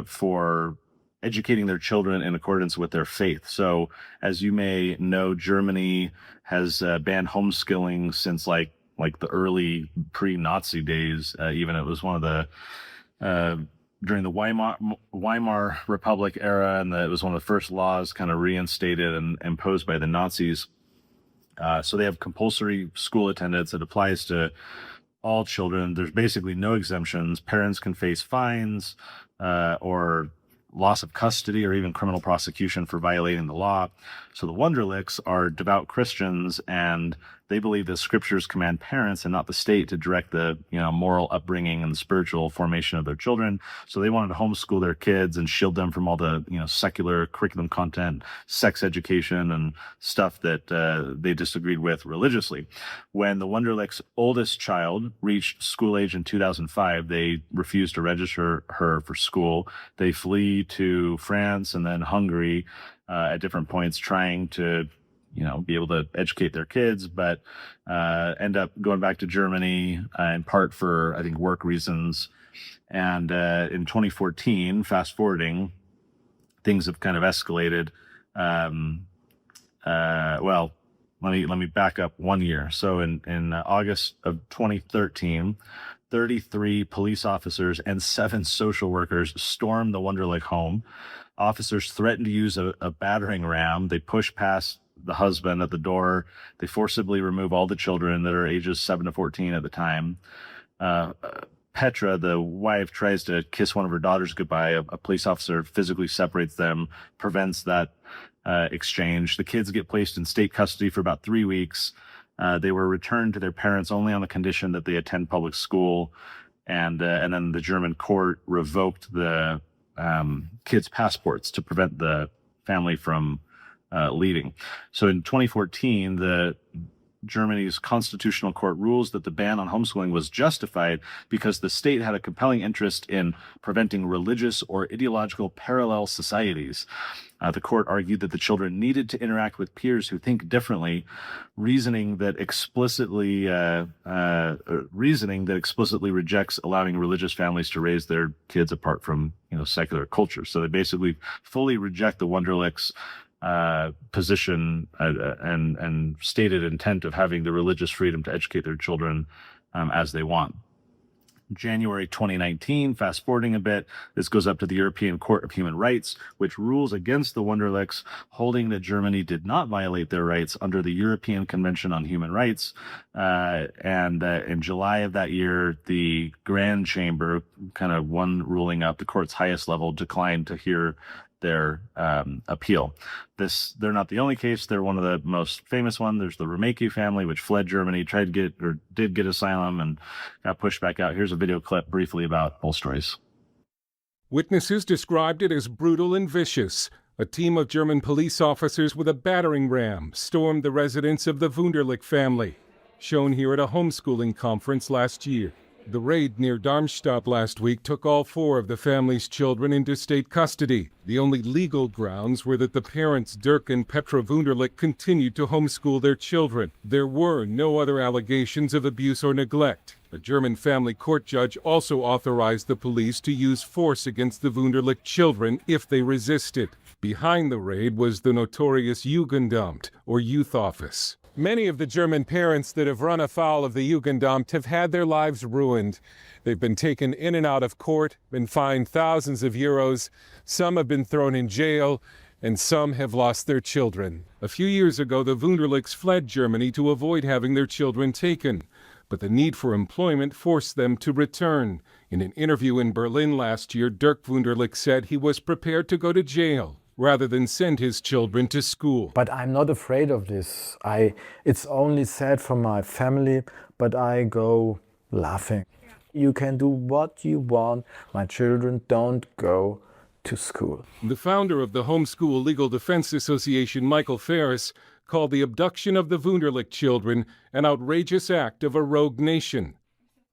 S1: for educating their children in accordance with their faith. So, as you may know, Germany has banned homeschooling since like the early pre-Nazi days. Even it was one of the during the Weimar Republic era, and it was one of the first laws kind of reinstated and imposed by the Nazis. So they have compulsory school attendance that applies to all children. There's basically no exemptions. Parents can face fines or loss of custody or even criminal prosecution for violating the law. So the Wunderlichs are devout Christians, and they believe the scriptures command parents and not the state to direct the moral upbringing and the spiritual formation of their children. So they wanted to homeschool their kids and shield them from all the secular curriculum content, sex education, and stuff that they disagreed with religiously. When the Wunderlich's oldest child reached school age in 2005, they refused to register her for school. They flee to France and then Hungary at different points, trying to be able to educate their kids, but end up going back to Germany in part for, I think, work reasons. And in 2014, fast forwarding, things have kind of escalated. Well, let me back up 1 year. So in August of 2013, 33 police officers and 7 social workers stormed the Wunderlich home. Officers threatened to use a battering ram. They push past the husband at the door. They forcibly remove all the children that are ages 7 to 14 at the time. Petra, the wife, tries to kiss one of her daughters goodbye. A police officer physically separates them, prevents that exchange. The kids get placed in state custody for about 3 weeks. They were returned to their parents only on the condition that they attend public school. And then the German court revoked the kids' passports to prevent the family from leaving. So in 2014, the Germany's constitutional court rules that the ban on homeschooling was justified because the state had a compelling interest in preventing religious or ideological parallel societies. The court argued that the children needed to interact with peers who think differently, reasoning that explicitly rejects allowing religious families to raise their kids apart from secular culture. So they basically fully reject the Wunderlich's position and stated intent of having the religious freedom to educate their children as they want. January 2019, fast forwarding a bit, this goes up to the European Court of Human Rights, which rules against the Wunderlichs, holding that Germany did not violate their rights under the European Convention on Human Rights. And in July of that year, the Grand Chamber, kind of one ruling up, the court's highest level, declined to hear their appeal. They're not the only case. They're one of the most famous one. There's the Remeke family, which fled Germany, did get asylum, and got pushed back out. Here's a video clip briefly about both stories.
S21: Witnesses described it as brutal and vicious. A team of German police officers with a battering ram stormed the residence of the Wunderlich family, shown here at a homeschooling conference last year. The raid near Darmstadt last week took all 4 of the family's children into state custody. The only legal grounds were that the parents, Dirk and Petra Wunderlich, continued to homeschool their children. There were no other allegations of abuse or neglect. A German family court judge also authorized the police to use force against the Wunderlich children if they resisted. Behind the raid was the notorious Jugendamt, or youth office. Many of the German parents that have run afoul of the Jugendamt have had their lives ruined. They've been taken in and out of court, been fined thousands of euros. Some have been thrown in jail, and some have lost their children. A few years ago, the Wunderlichs fled Germany to avoid having their children taken. but the need for employment forced them to return. In an interview in Berlin last year, Dirk Wunderlich said he was prepared to go to jail rather than send his children to school.
S2: But I'm not afraid of this. It's only sad for my family, but I go laughing. You can do what you want. My children don't go to school.
S21: The founder of the Homeschool Legal Defense Association, Michael Ferris, called the abduction of the Wunderlich children an outrageous act of a rogue nation.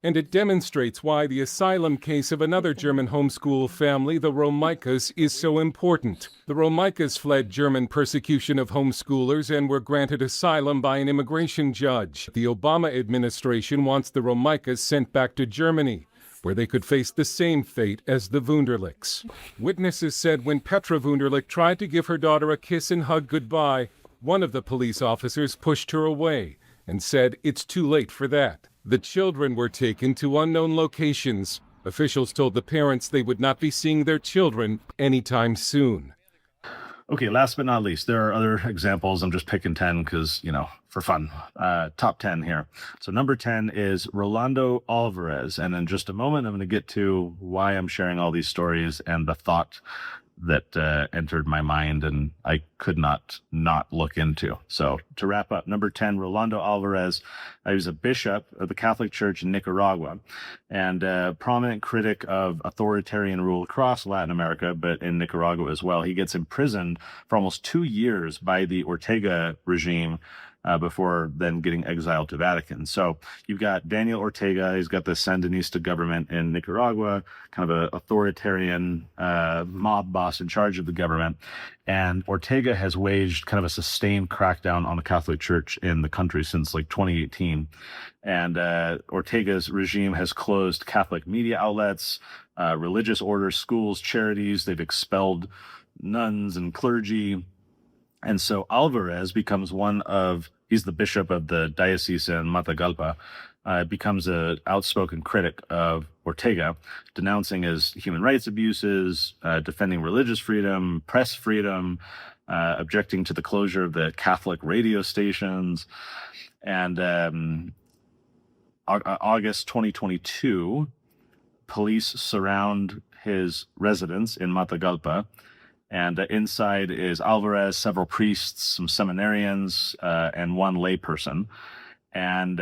S21: And it demonstrates why the asylum case of another German homeschool family, the Romaikas, is so important. The Romaikas fled German persecution of homeschoolers and were granted asylum by an immigration judge. The Obama administration wants the Romaikas sent back to Germany, where they could face the same fate as the Wunderlichs. Witnesses said when Petra Wunderlich tried to give her daughter a kiss and hug goodbye, one of the police officers pushed her away and said it's too late for that. The children were taken to unknown locations. Officials told the parents they would not be seeing their children anytime soon.
S1: Okay, last but not least, there are other examples. I'm just picking 10 because, for fun. Top 10 here. So number 10 is Rolando Alvarez. And in just a moment, I'm going to get to why I'm sharing all these stories and the thought that entered my mind and I could not look into. So to wrap up, number 10, Rolando Alvarez. He was a bishop of the Catholic Church in Nicaragua and a prominent critic of authoritarian rule across Latin America, but in Nicaragua as well. He gets imprisoned for almost 2 years by the Ortega regime before then getting exiled to Vatican. So you've got Daniel Ortega. He's got the Sandinista government in Nicaragua, kind of an authoritarian mob boss in charge of the government. And Ortega has waged kind of a sustained crackdown on the Catholic Church in the country since like 2018. And Ortega's regime has closed Catholic media outlets, religious orders, schools, charities. They've expelled nuns and clergy. And so Alvarez becomes he's the bishop of the diocese in Matagalpa, becomes an outspoken critic of Ortega, denouncing his human rights abuses, defending religious freedom, press freedom, objecting to the closure of the Catholic radio stations. And August 2022, police surround his residence in Matagalpa. And inside is Alvarez, several priests, some seminarians, and one layperson. And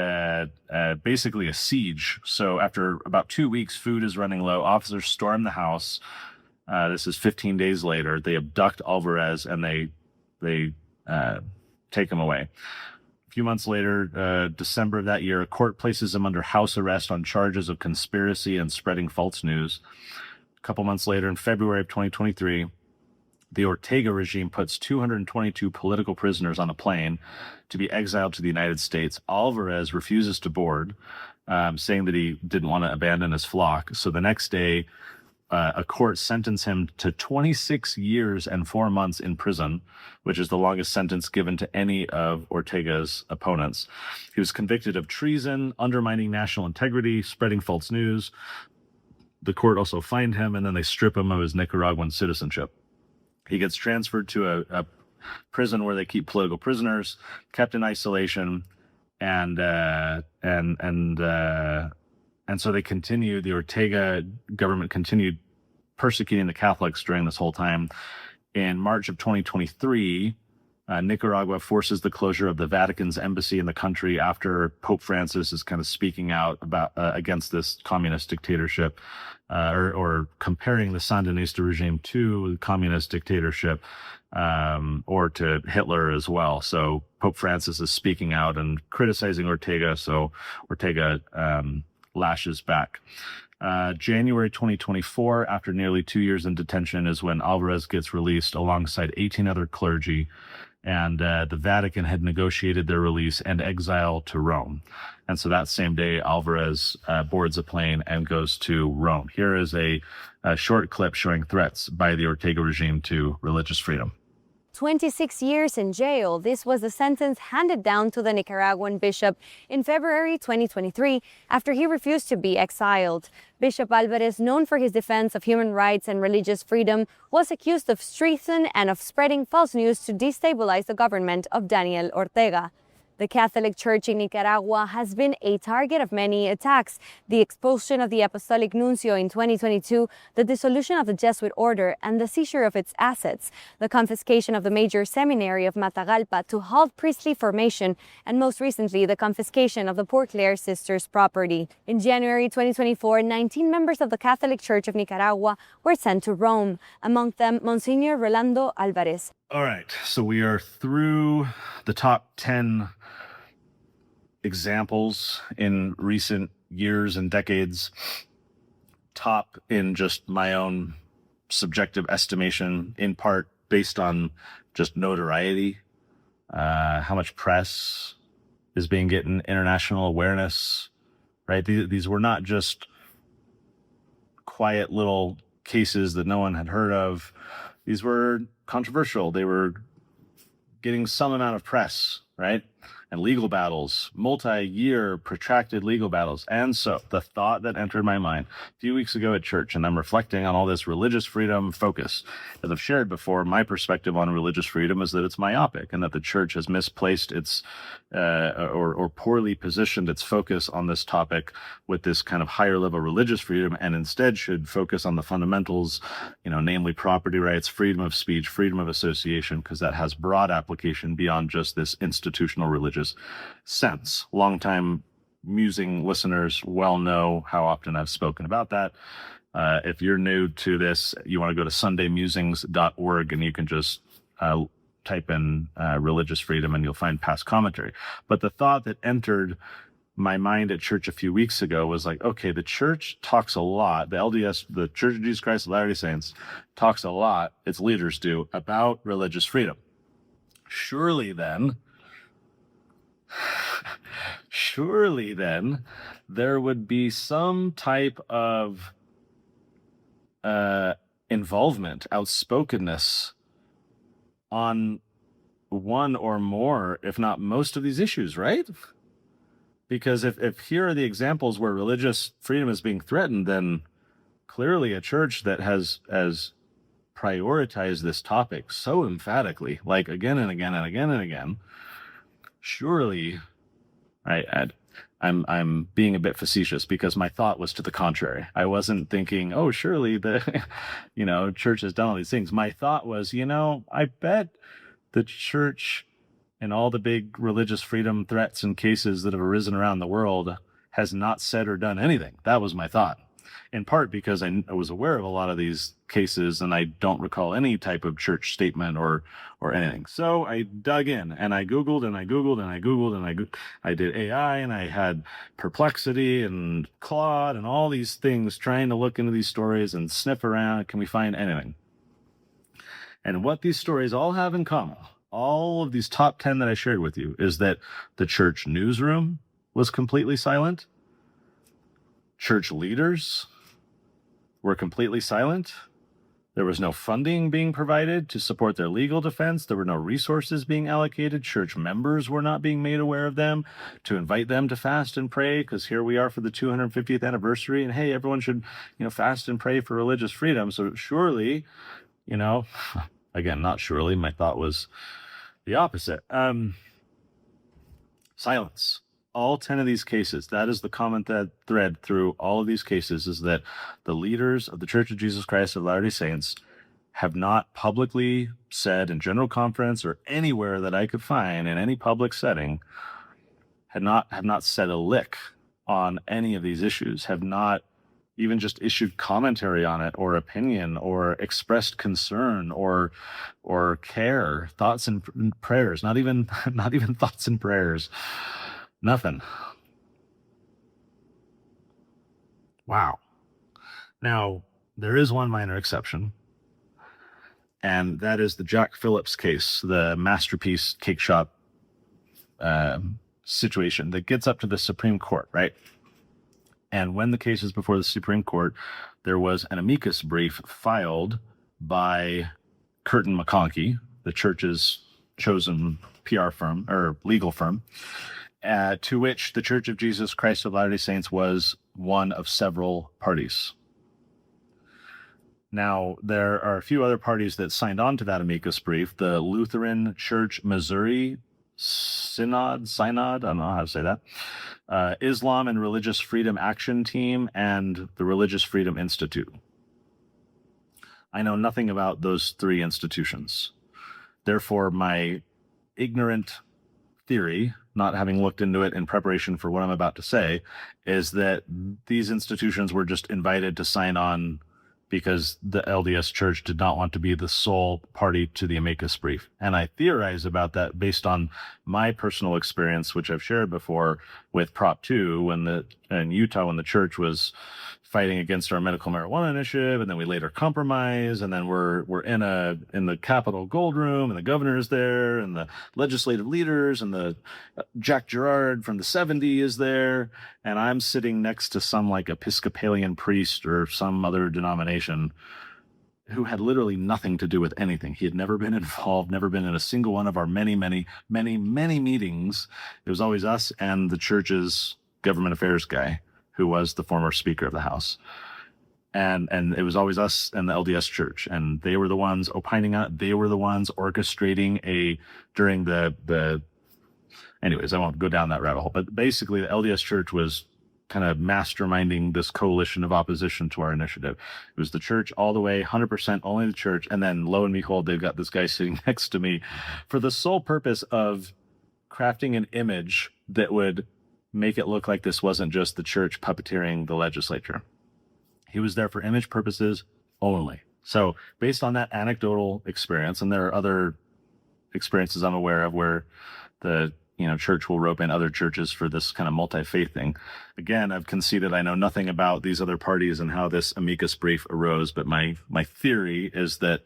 S1: basically a siege. So after about 2 weeks, food is running low. Officers storm the house. This is 15 days later. They abduct Alvarez and they take him away. A few months later, December of that year, a court places him under house arrest on charges of conspiracy and spreading false news. A couple months later, in February of 2023, the Ortega regime puts 222 political prisoners on a plane to be exiled to the United States. Alvarez refuses to board, saying that he didn't want to abandon his flock. So the next day, a court sentenced him to 26 years and 4 months in prison, which is the longest sentence given to any of Ortega's opponents. He was convicted of treason, undermining national integrity, spreading false news. The court also fined him, and then they strip him of his Nicaraguan citizenship. He gets transferred to a prison where they keep political prisoners, kept in isolation, and so they continue. The Ortega government continued persecuting the Catholics during this whole time. In March of 2023, Nicaragua forces the closure of the Vatican's embassy in the country after Pope Francis is kind of speaking out about against this communist dictatorship, or comparing the Sandinista regime to the communist dictatorship, or to Hitler as well. So Pope Francis is speaking out and criticizing Ortega. So Ortega lashes back. January 2024, after nearly 2 years in detention, is when Alvarez gets released alongside 18 other clergy. And the Vatican had negotiated their release and exile to Rome. And so that same day, Alvarez boards a plane and goes to Rome. Here is a short clip showing threats by the Ortega regime to religious freedom.
S22: 26 years in jail. This was the sentence handed down to the Nicaraguan bishop in February 2023 after he refused to be exiled. Bishop Alvarez, known for his defense of human rights and religious freedom, was accused of treason and of spreading false news to destabilize the government of Daniel Ortega. The Catholic Church in Nicaragua has been a target of many attacks. The expulsion of the Apostolic Nuncio in 2022, the dissolution of the Jesuit order, and the seizure of its assets, the confiscation of the major seminary of Matagalpa to halt priestly formation, and most recently, the confiscation of the Poor Clare sisters' property. In January 2024, 19 members of the Catholic Church of Nicaragua were sent to Rome, among them Monsignor Rolando Alvarez.
S1: All right, so we are through the top 10 examples in recent years and decades, top in just my own subjective estimation, in part based on just notoriety, how much press is being getting, international awareness, right? These were not just quiet little cases that no one had heard of. These were controversial. They were getting some amount of press, right? And legal battles, multi-year protracted legal battles. And so the thought that entered my mind a few weeks ago at church, and I'm reflecting on all this religious freedom focus. As I've shared before, my perspective on religious freedom is that it's myopic and that the church has misplaced its or poorly positioned its focus on this topic with this kind of higher level religious freedom, and instead should focus on the fundamentals, namely property rights, freedom of speech, freedom of association, because that has broad application beyond just this institutional religious sense. Longtime musing listeners well know how often I've spoken about that. If you're new to this, you want to go to sundaymusings.org and you can just type in religious freedom and you'll find past commentary. But the thought that entered my mind at church a few weeks ago was like, okay, the church talks a lot. The LDS, the Church of Jesus Christ of Latter-day Saints, talks a lot, its leaders do, about religious freedom. Surely then, there would be some type of involvement, outspokenness on one or more, if not most of these issues, right? Because if here are the examples where religious freedom is being threatened, then clearly a church that has prioritized this topic so emphatically, like again and again and again and again, surely, I'm being a bit facetious because my thought was to the contrary. I wasn't thinking, oh, surely the, church has done all these things. My thought was, I bet the church and all the big religious freedom threats and cases that have arisen around the world has not said or done anything. That was my thought. In part because I was aware of a lot of these cases and I don't recall any type of church statement or anything. So I dug in and I Googled and I Googled and I Googled and I did AI and I had Perplexity and Claude and all these things trying to look into these stories and sniff around. Can we find anything? And what these stories all have in common, all of these top 10 that I shared with you, is that the church newsroom was completely silent. Church leaders were completely silent. There was no funding being provided to support their legal defense. There were no resources being allocated. Church members were not being made aware of them, to invite them to fast and pray, because here we are for the 250th anniversary, and hey, everyone should, fast and pray for religious freedom. So surely, again, not surely, my thought was the opposite. Silence. All 10 of these cases, that is the common thread through all of these cases, is that the leaders of the Church of Jesus Christ of Latter-day Saints have not publicly said in general conference or anywhere that I could find in any public setting, have not said a lick on any of these issues, have not even just issued commentary on it or opinion or expressed concern or care, thoughts and prayers, not even thoughts and prayers. Nothing. Wow. Now, there is one minor exception, and that is the Jack Phillips case, the Masterpiece Cake Shop situation that gets up to the Supreme Court, right? And when the case is before the Supreme Court, there was an amicus brief filed by Curtin McConkie, the church's chosen PR firm or legal firm, to which the Church of Jesus Christ of Latter-day Saints was one of several parties. Now, there are a few other parties that signed on to that amicus brief. The Lutheran Church Missouri Synod, I don't know how to say that, Islam and Religious Freedom Action Team, and the Religious Freedom Institute. I know nothing about those three institutions. Therefore, my ignorant theory, not having looked into it in preparation for what I'm about to say, is that these institutions were just invited to sign on because the LDS Church did not want to be the sole party to the amicus brief. And I theorize about that based on my personal experience, which I've shared before with Prop 2 in Utah, when the church was fighting against our medical marijuana initiative, and then we later compromised, and then we're in the Capitol Gold Room, and the governor's there, and the legislative leaders, and the Jack Gerard from the 70s is there, and I'm sitting next to some like Episcopalian priest or some other denomination who had literally nothing to do with anything. He had never been involved, never been in a single one of our many meetings. It was always us and the church's government affairs guy, who was the former Speaker of the House. And it was always us and the LDS Church. And they were the ones opining on it. They were the ones orchestrating during the anyways, I won't go down that rabbit hole. But basically, the LDS Church was kind of masterminding this coalition of opposition to our initiative. It was the church all the way, 100% only the church. And then lo and behold, they've got this guy sitting next to me for the sole purpose of crafting an image that would make it look like this wasn't just the church puppeteering the legislature. He was there for image purposes only. So based on that anecdotal experience, and there are other experiences I'm aware of where the church will rope in other churches for this kind of multi-faith thing. Again, I've conceded I know nothing about these other parties and how this amicus brief arose, but my theory is that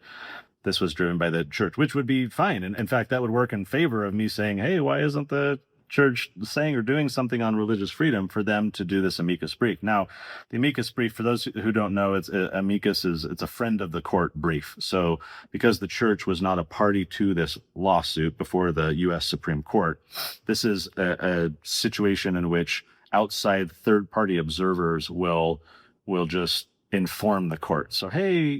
S1: this was driven by the church, which would be fine. And in fact, that would work in favor of me saying, hey, why isn't the church saying or doing something on religious freedom for them to do this amicus brief? Now, the amicus brief, for those who don't know, it's a friend of the court brief. So because the church was not a party to this lawsuit before the U.S. Supreme Court, this is a situation in which outside third-party observers will just inform the court. So, hey,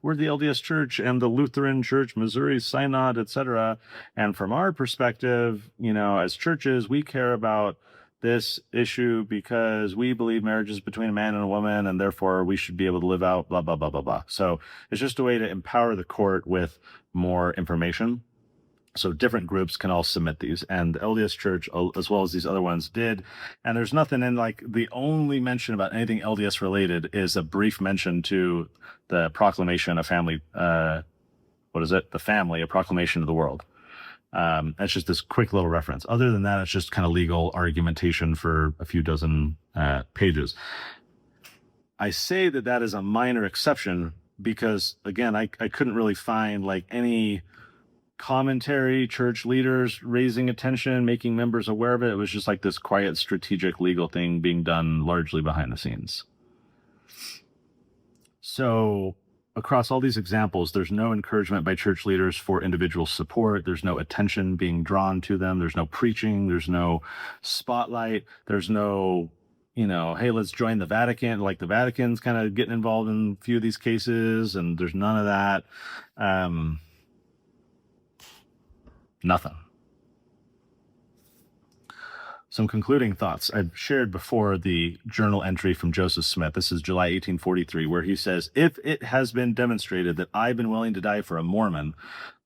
S1: we're the LDS Church and the Lutheran Church, Missouri Synod, etc. And from our perspective, as churches, we care about this issue because we believe marriage is between a man and a woman, and therefore we should be able to live out blah, blah, blah, blah, blah. So it's just a way to empower the court with more information. So different groups can all submit these, and the LDS Church, as well as these other ones, did. And there's nothing in the only mention about anything LDS related is a brief mention to the proclamation of family. The family, a proclamation of the world. That's just this quick little reference. Other than that, it's just kind of legal argumentation for a few dozen pages. I say that is a minor exception because, again, I couldn't really find any commentary, church leaders raising attention, making members aware of it. It was just this quiet, strategic legal thing being done largely behind the scenes. So across all these examples, there's no encouragement by church leaders for individual support. There's no attention being drawn to them. There's no preaching. There's no spotlight. There's no, hey, let's join the Vatican. The Vatican's kind of getting involved in a few of these cases, and there's none of that. Nothing. Some concluding thoughts. I've shared before the journal entry from Joseph Smith. This is July 1843, where he says, if it has been demonstrated that I've been willing to die for a Mormon,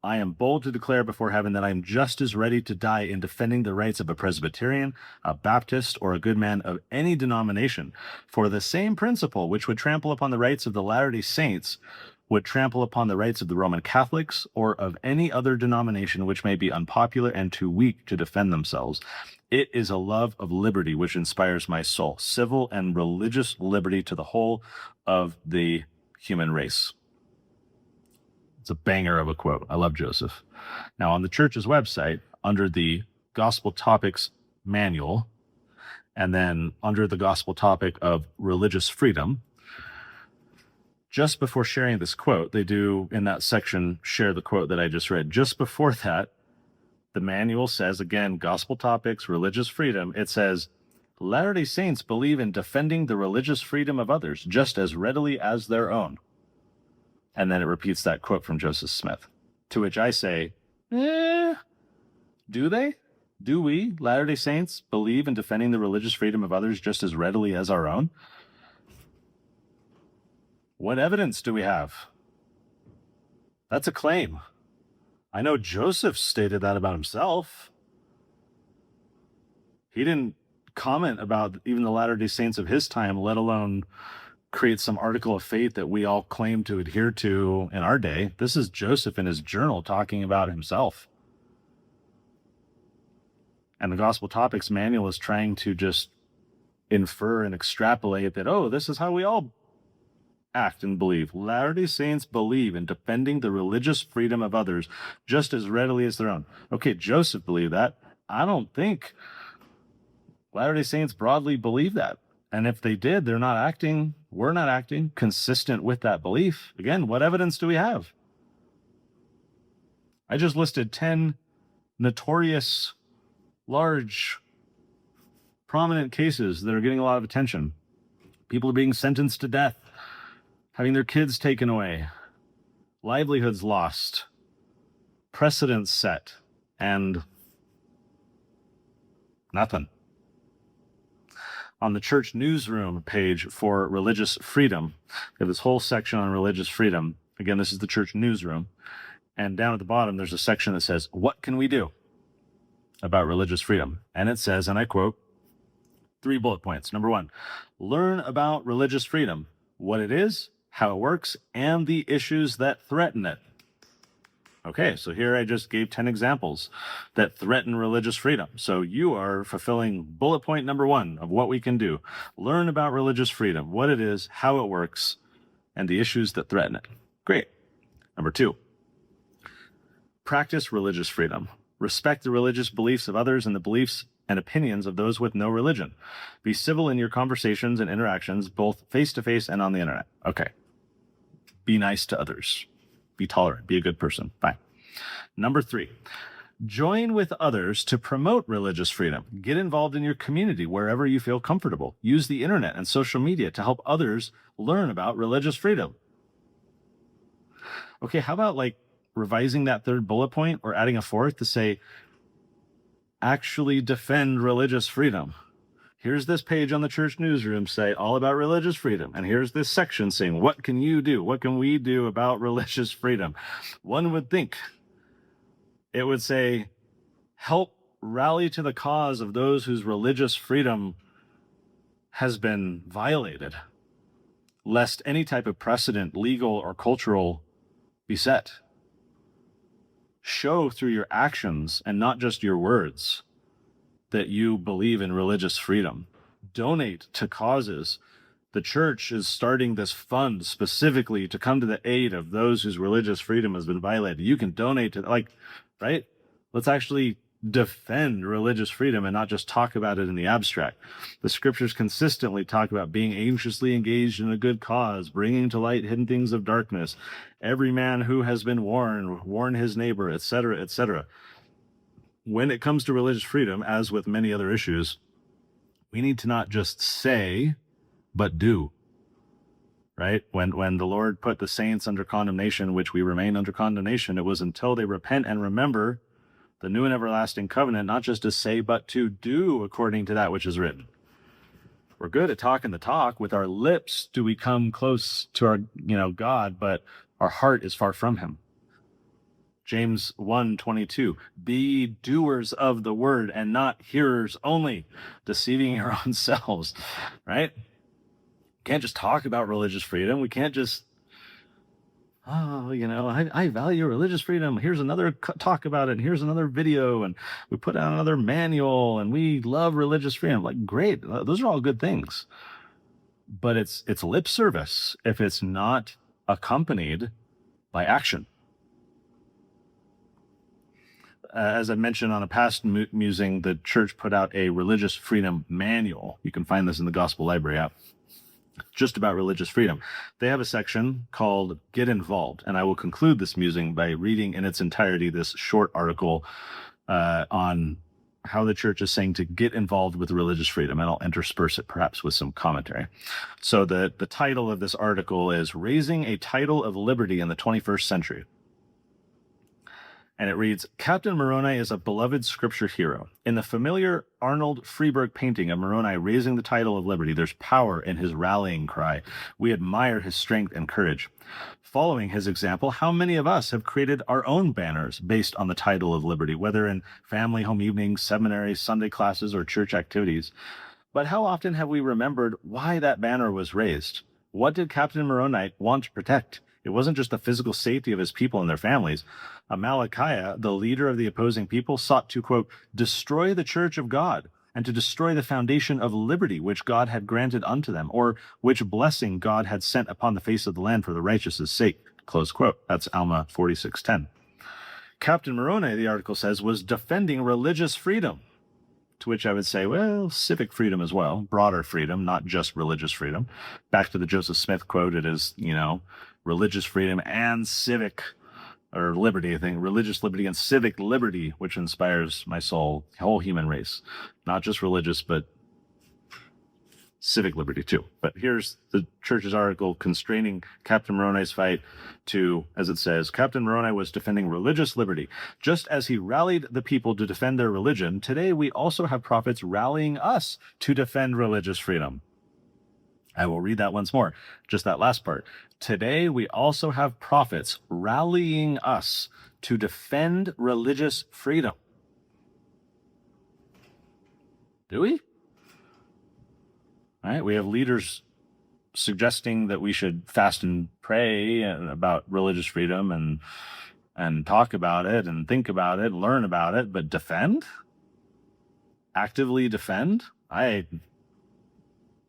S1: I am bold to declare before heaven that I am just as ready to die in defending the rights of a Presbyterian, a Baptist, or a good man of any denomination, for the same principle which would trample upon the rights of the Latter-day Saints would trample upon the rights of the Roman Catholics or of any other denomination which may be unpopular and too weak to defend themselves. It is a love of liberty which inspires my soul, civil and religious liberty to the whole of the human race. It's a banger of a quote. I love Joseph. Now, on the church's website, under the Gospel Topics Manual, and then under the Gospel Topic of Religious Freedom, just before sharing this quote, they do in that section share the quote that I just read. Just before that, the manual says, again, Gospel Topics, Religious Freedom, it says, Latter-day Saints believe in defending the religious freedom of others just as readily as their own. And then it repeats that quote from Joseph Smith, to which I say, do they? Do we, Latter-day Saints, believe in defending the religious freedom of others just as readily as our own? What evidence do we have? That's a claim. I know Joseph stated that about himself. He didn't comment about even the Latter-day Saints of his time, let alone create some article of faith that we all claim to adhere to in our day. This is Joseph in his journal talking about himself. And the Gospel Topics Manual is trying to just infer and extrapolate that, oh, this is how we all act and believe. Latter-day Saints believe in defending the religious freedom of others just as readily as their own. Okay, Joseph believed that. I don't think Latter-day Saints broadly believe that. And if they did, we're not acting consistent with that belief. Again, what evidence do we have? I just listed 10 notorious, large, prominent cases that are getting a lot of attention. People are being sentenced to death, having their kids taken away, livelihoods lost, precedents set, and nothing. On the church newsroom page for religious freedom, they have this whole section on religious freedom. Again, this is the church newsroom. And down at the bottom, there's a section that says, what can we do about religious freedom? And it says, and I quote, 3 bullet points. Number 1, learn about religious freedom, what it is, how it works, and the issues that threaten it. Okay, so here I just gave 10 examples that threaten religious freedom. So you are fulfilling bullet point number 1 of what we can do. Learn about religious freedom, what it is, how it works, and the issues that threaten it. Great. Number 2, practice religious freedom. Respect the religious beliefs of others and the beliefs and opinions of those with no religion. Be civil in your conversations and interactions, both face-to-face and on the internet. Okay. Be nice to others. Be tolerant. Be a good person. Fine. Number 3, join with others to promote religious freedom. Get involved in your community wherever you feel comfortable. Use the internet and social media to help others learn about religious freedom. Okay, how about like revising that 3rd bullet point or adding a 4th to say, actually defend religious freedom. Here's this page on the church newsroom say all about religious freedom. And here's this section saying, what can you do? What can we do about religious freedom? One would think it would say, help rally to the cause of those whose religious freedom has been violated, lest any type of precedent, legal or cultural, be set. Show through your actions and not just your words that you believe in religious freedom. Donate to causes. The church is starting this fund specifically to come to the aid of those whose religious freedom has been violated. You can donate to, right? Let's actually defend religious freedom and not just talk about it in the abstract. The scriptures consistently talk about being anxiously engaged in a good cause, bringing to light hidden things of darkness. Every man who has been warn his neighbor, etc., etc. When it comes to religious freedom, as with many other issues, we need to not just say, but do. Right? When the Lord put the saints under condemnation, which we remain under condemnation, it was until they repent and remember the new and everlasting covenant, not just to say, but to do according to that which is written. We're good at talking the talk. With our lips do we come close to our, God, but our heart is far from him. James 1:22, be doers of the word and not hearers only, deceiving your own selves, right? Can't just talk about religious freedom. We can't just, I value religious freedom. Here's another talk about it. And here's another video. And we put out another manual and we love religious freedom. Like, great. Those are all good things. But it's lip service if it's not accompanied by action. As I mentioned on a past musing, the church put out a religious freedom manual. You can find this in the Gospel Library app. Just about religious freedom. They have a section called Get Involved, and I will conclude this musing by reading in its entirety this short article on how the church is saying to get involved with religious freedom, and I'll intersperse it perhaps with some commentary. So the title of this article is Raising a Title of Liberty in the 21st Century. And it reads, Captain Moroni is a beloved scripture hero. In the familiar Arnold Freeberg painting of Moroni raising the title of liberty, there's power in his rallying cry. We admire his strength and courage. Following his example, how many of us have created our own banners based on the title of liberty, whether in family home evenings, seminaries, Sunday classes, or church activities? But how often have we remembered why that banner was raised? What did Captain Moroni want to protect? It wasn't just the physical safety of his people and their families. Amalickiah, the leader of the opposing people, sought to, quote, destroy the church of God and to destroy the foundation of liberty which God had granted unto them, or which blessing God had sent upon the face of the land for the righteous' sake, close quote. That's Alma 46:10. Captain Moroni, the article says, was defending religious freedom, to which I would say, well, civic freedom as well, broader freedom, not just religious freedom. Back to the Joseph Smith quote, it is, religious freedom and civic, or liberty, I think, religious liberty and civic liberty, which inspires my soul, the whole human race. Not just religious, but civic liberty too. But here's the church's article constraining Captain Moroni's fight to, as it says, Captain Moroni was defending religious liberty. Just as he rallied the people to defend their religion, today we also have prophets rallying us to defend religious freedom. I will read that once more, just that last part. Today we also have prophets rallying us to defend religious freedom. Do we? All right, we have leaders suggesting that we should fast and pray about religious freedom and talk about it and think about it, learn about it, but defend? Actively defend?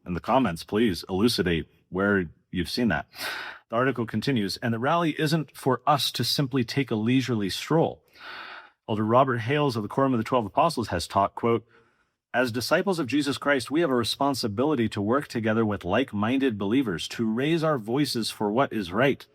S1: In the comments, please elucidate where you've seen that. The article continues, and the rally isn't for us to simply take a leisurely stroll. Elder Robert Hales of the Quorum of the 12 Apostles has taught, quote, as disciples of Jesus Christ, we have a responsibility to work together with like-minded believers to raise our voices for what is right.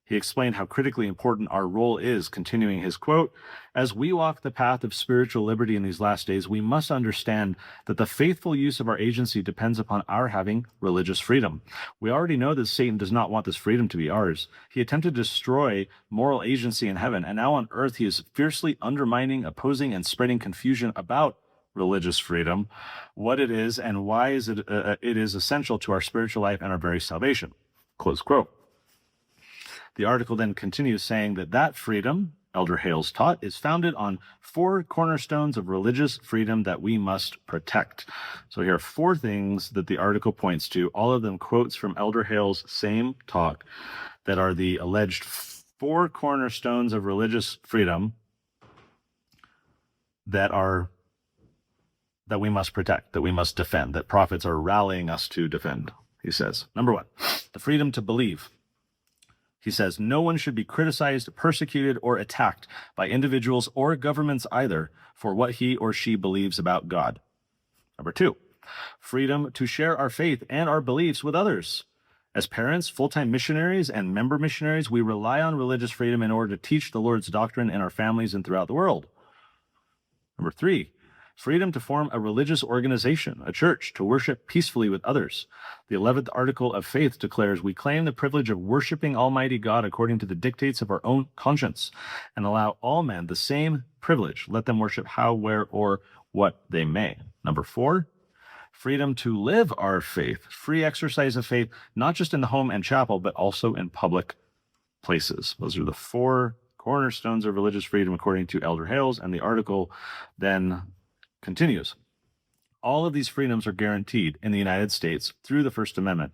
S1: He explained how critically important our role is, continuing his quote, as we walk the path of spiritual liberty in these last days, we must understand that the faithful use of our agency depends upon our having religious freedom. We already know that Satan does not want this freedom to be ours. He attempted to destroy moral agency in heaven, and now on earth he is fiercely undermining, opposing, and spreading confusion about religious freedom, what it is, and why is it is essential to our spiritual life and our very salvation. Close quote. The article then continues saying that freedom, Elder Hales taught, is founded on 4 cornerstones of religious freedom that we must protect. So here are 4 things that the article points to, all of them quotes from Elder Hales' same talk, that are the alleged 4 cornerstones of religious freedom that we must protect, that we must defend, that prophets are rallying us to defend. He says, number 1, the freedom to believe. He says, no one should be criticized, persecuted, or attacked by individuals or governments either for what he or she believes about God. Number 2, freedom to share our faith and our beliefs with others. As parents, full-time missionaries, and member missionaries, we rely on religious freedom in order to teach the Lord's doctrine in our families and throughout the world. Number 3, freedom to form a religious organization, a church, to worship peacefully with others. The 11th article of faith declares, we claim the privilege of worshiping Almighty God according to the dictates of our own conscience, and allow all men the same privilege. Let them worship how, where, or what they may. Number 4, freedom to live our faith, free exercise of faith, not just in the home and chapel, but also in public places. Those are the 4 cornerstones of religious freedom according to Elder Hales, and the article then continues. All of these freedoms are guaranteed in the United States through the First Amendment,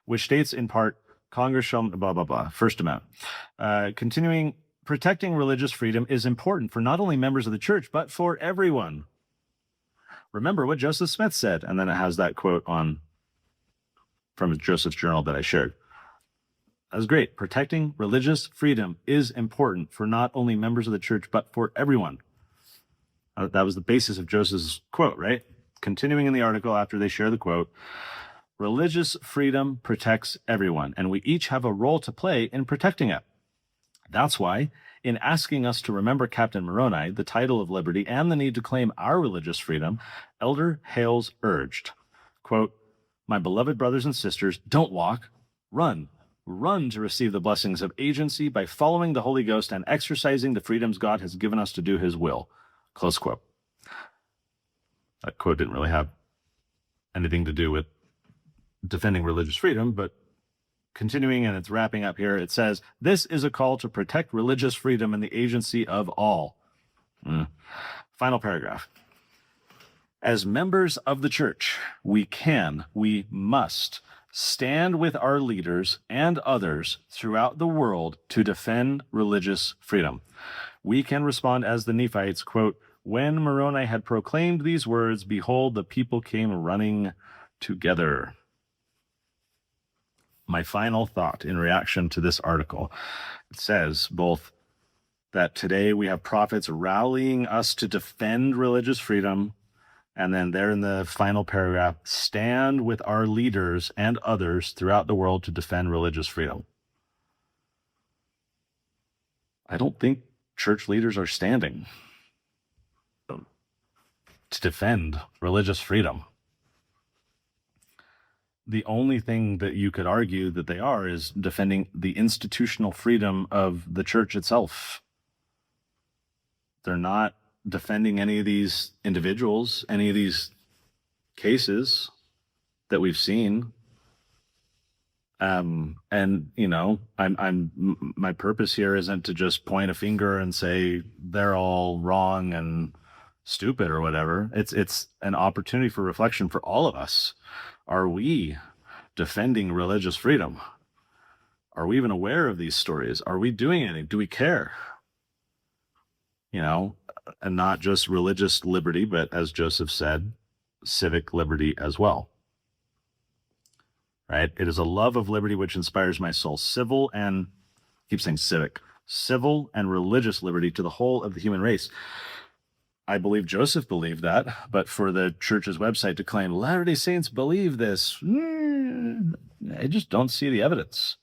S1: which states in part, Congress shall blah, blah, blah, First Amendment. Continuing, protecting religious freedom is important for not only members of the church, but for everyone. Remember what Joseph Smith said, and then it has that quote from Joseph's journal that I shared. That was great. Protecting religious freedom is important for not only members of the church, but for everyone. That was the basis of Joseph's quote, right? Continuing in the article after they share the quote, religious freedom protects everyone, and we each have a role to play in protecting it. That's why, in asking us to remember Captain Moroni, the title of liberty, and the need to claim our religious freedom, Elder Hales urged, quote, my beloved brothers and sisters, don't walk, run. run to receive the blessings of agency by following the Holy Ghost and exercising the freedoms God has given us to do his will. Close quote. That quote didn't really have anything to do with defending religious freedom, but continuing, and it's wrapping up here, it says, this is a call to protect religious freedom and the agency of all. Final paragraph. As members of the church, we must stand with our leaders and others throughout the world to defend religious freedom. We can respond as the Nephites, quote, when Moroni had proclaimed these words, behold, the people came running together. My final thought in reaction to this article, it says both that today we have prophets rallying us to defend religious freedom, and then there in the final paragraph, stand with our leaders and others throughout the world to defend religious freedom. I don't think church leaders are standing to defend religious freedom. The only thing that you could argue that they are is defending the institutional freedom of the church itself. They're not defending any of these individuals, any of these cases that we've seen. And you know, my purpose here isn't to just point a finger and say they're all wrong and stupid or whatever. It's an opportunity for reflection for all of us. Are we defending religious freedom? Are we even aware of these stories? Are we doing anything? Do we care? You know, and not just religious liberty, but as Joseph said, civic liberty as well. Right? It is a love of liberty which inspires my soul. Civil and, I keep saying civic, civil and religious liberty to the whole of the human race. I believe Joseph believed that, but for the church's website to claim Latter-day Saints believe this, I just don't see the evidence.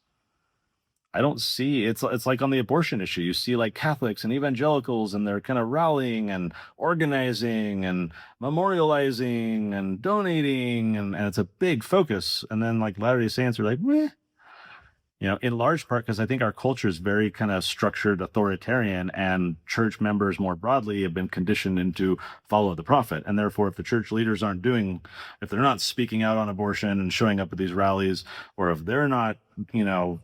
S1: I don't see, it's like on the abortion issue. You see like Catholics and evangelicals, and they're kind of rallying and organizing and memorializing and donating, and it's a big focus. And then like Latter-day Saints are like, meh. You know, in large part because I think our culture is very kind of structured authoritarian, and church members more broadly have been conditioned into follow the prophet. And therefore, if the church leaders aren't if they're not speaking out on abortion and showing up at these rallies, or if they're not, you know,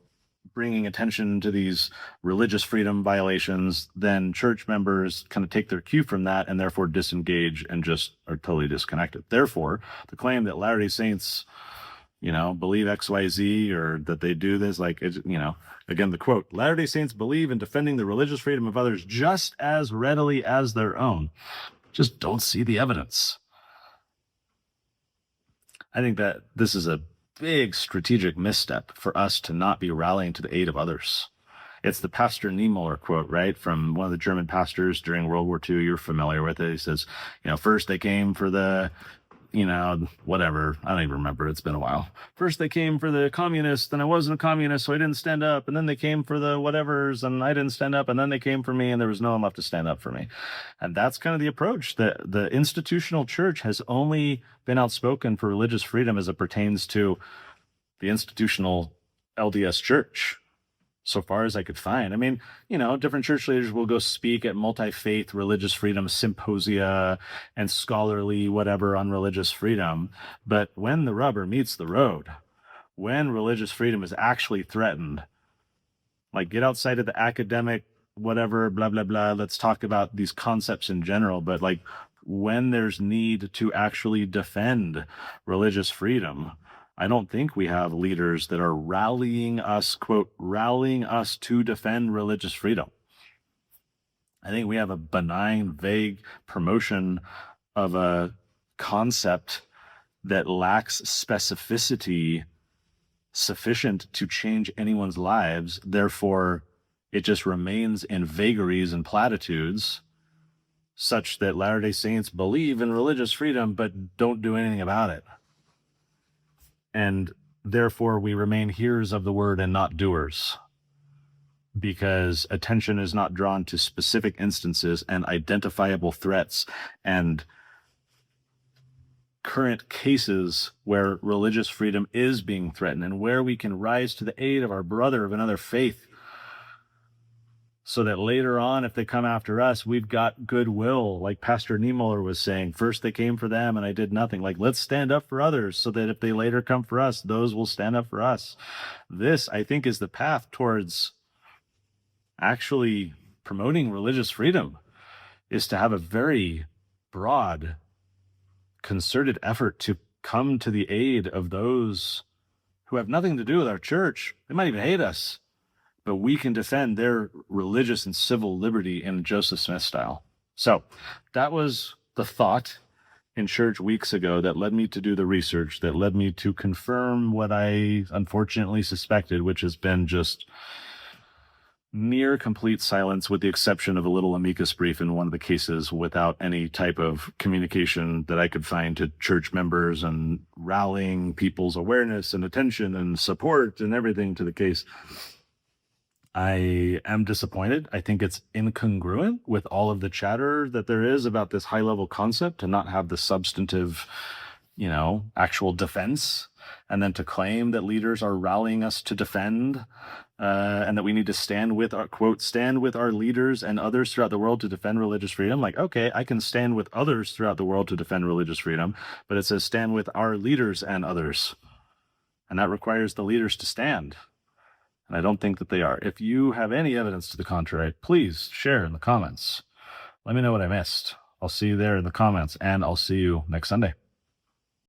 S1: bringing attention to these religious freedom violations, then church members kind of take their cue from that and therefore disengage and just are totally disconnected. Therefore, the claim that Latter-day Saints, you know, believe XYZ, or that they do this, like, it's, you know, again, the quote, Latter-day Saints believe in defending the religious freedom of others just as readily as their own. Just don't see the evidence. I think that this is a big strategic misstep for us to not be rallying to the aid of others. It's the Pastor Niemöller quote, right, from one of the German pastors during World War II. You're familiar with it. He says, you know, first they came for the, you know, whatever. I don't even remember. It's been a while. First they came for the communists, and I wasn't a communist, so I didn't stand up. And then they came for the whatevers, and I didn't stand up. And then they came for me, and there was no one left to stand up for me. And that's kind of the approach. The institutional church has only been outspoken for religious freedom as it pertains to the institutional LDS church, so far as I could find. I mean, you know, different church leaders will go speak at multi-faith religious freedom symposia and scholarly whatever on religious freedom. But when the rubber meets the road, when religious freedom is actually threatened, like, get outside of the academic whatever, blah, blah, blah. Let's talk about these concepts in general. But like, when there's need to actually defend religious freedom, I don't think we have leaders that are rallying us, quote, rallying us to defend religious freedom. I think we have a benign, vague promotion of a concept that lacks specificity sufficient to change anyone's lives. Therefore, it just remains in vagaries and platitudes, such that Latter-day Saints believe in religious freedom but don't do anything about it. And therefore, we remain hearers of the word and not doers, because attention is not drawn to specific instances and identifiable threats and current cases where religious freedom is being threatened and where we can rise to the aid of our brother of another faith, so that later on, if they come after us, we've got goodwill. Like Pastor Niemöller was saying, first they came for them and I did nothing. Like, let's stand up for others so that if they later come for us, those will stand up for us. This, I think, is the path towards actually promoting religious freedom, is to have a very broad, concerted effort to come to the aid of those who have nothing to do with our church. They might even hate us, but we can defend their religious and civil liberty in Joseph Smith style. So that was the thought in church weeks ago that led me to do the research, that led me to confirm what I unfortunately suspected, which has been just near complete silence, with the exception of a little amicus brief in one of the cases, without any type of communication that I could find to church members and rallying people's awareness and attention and support and everything to the case. I am disappointed. I think it's incongruent with all of the chatter that there is about this high-level concept to not have the substantive, actual defense, and then to claim that leaders are rallying us to defend, and that we need to stand with our leaders and others throughout the world to defend religious freedom. Like, okay, I can stand with others throughout the world to defend religious freedom, but it says stand with our leaders and others. And that requires the leaders to stand. And I don't think that they are. If you have any evidence to the contrary, please share in the comments. Let me know what I missed. I'll see you there in the comments, and I'll see you next Sunday.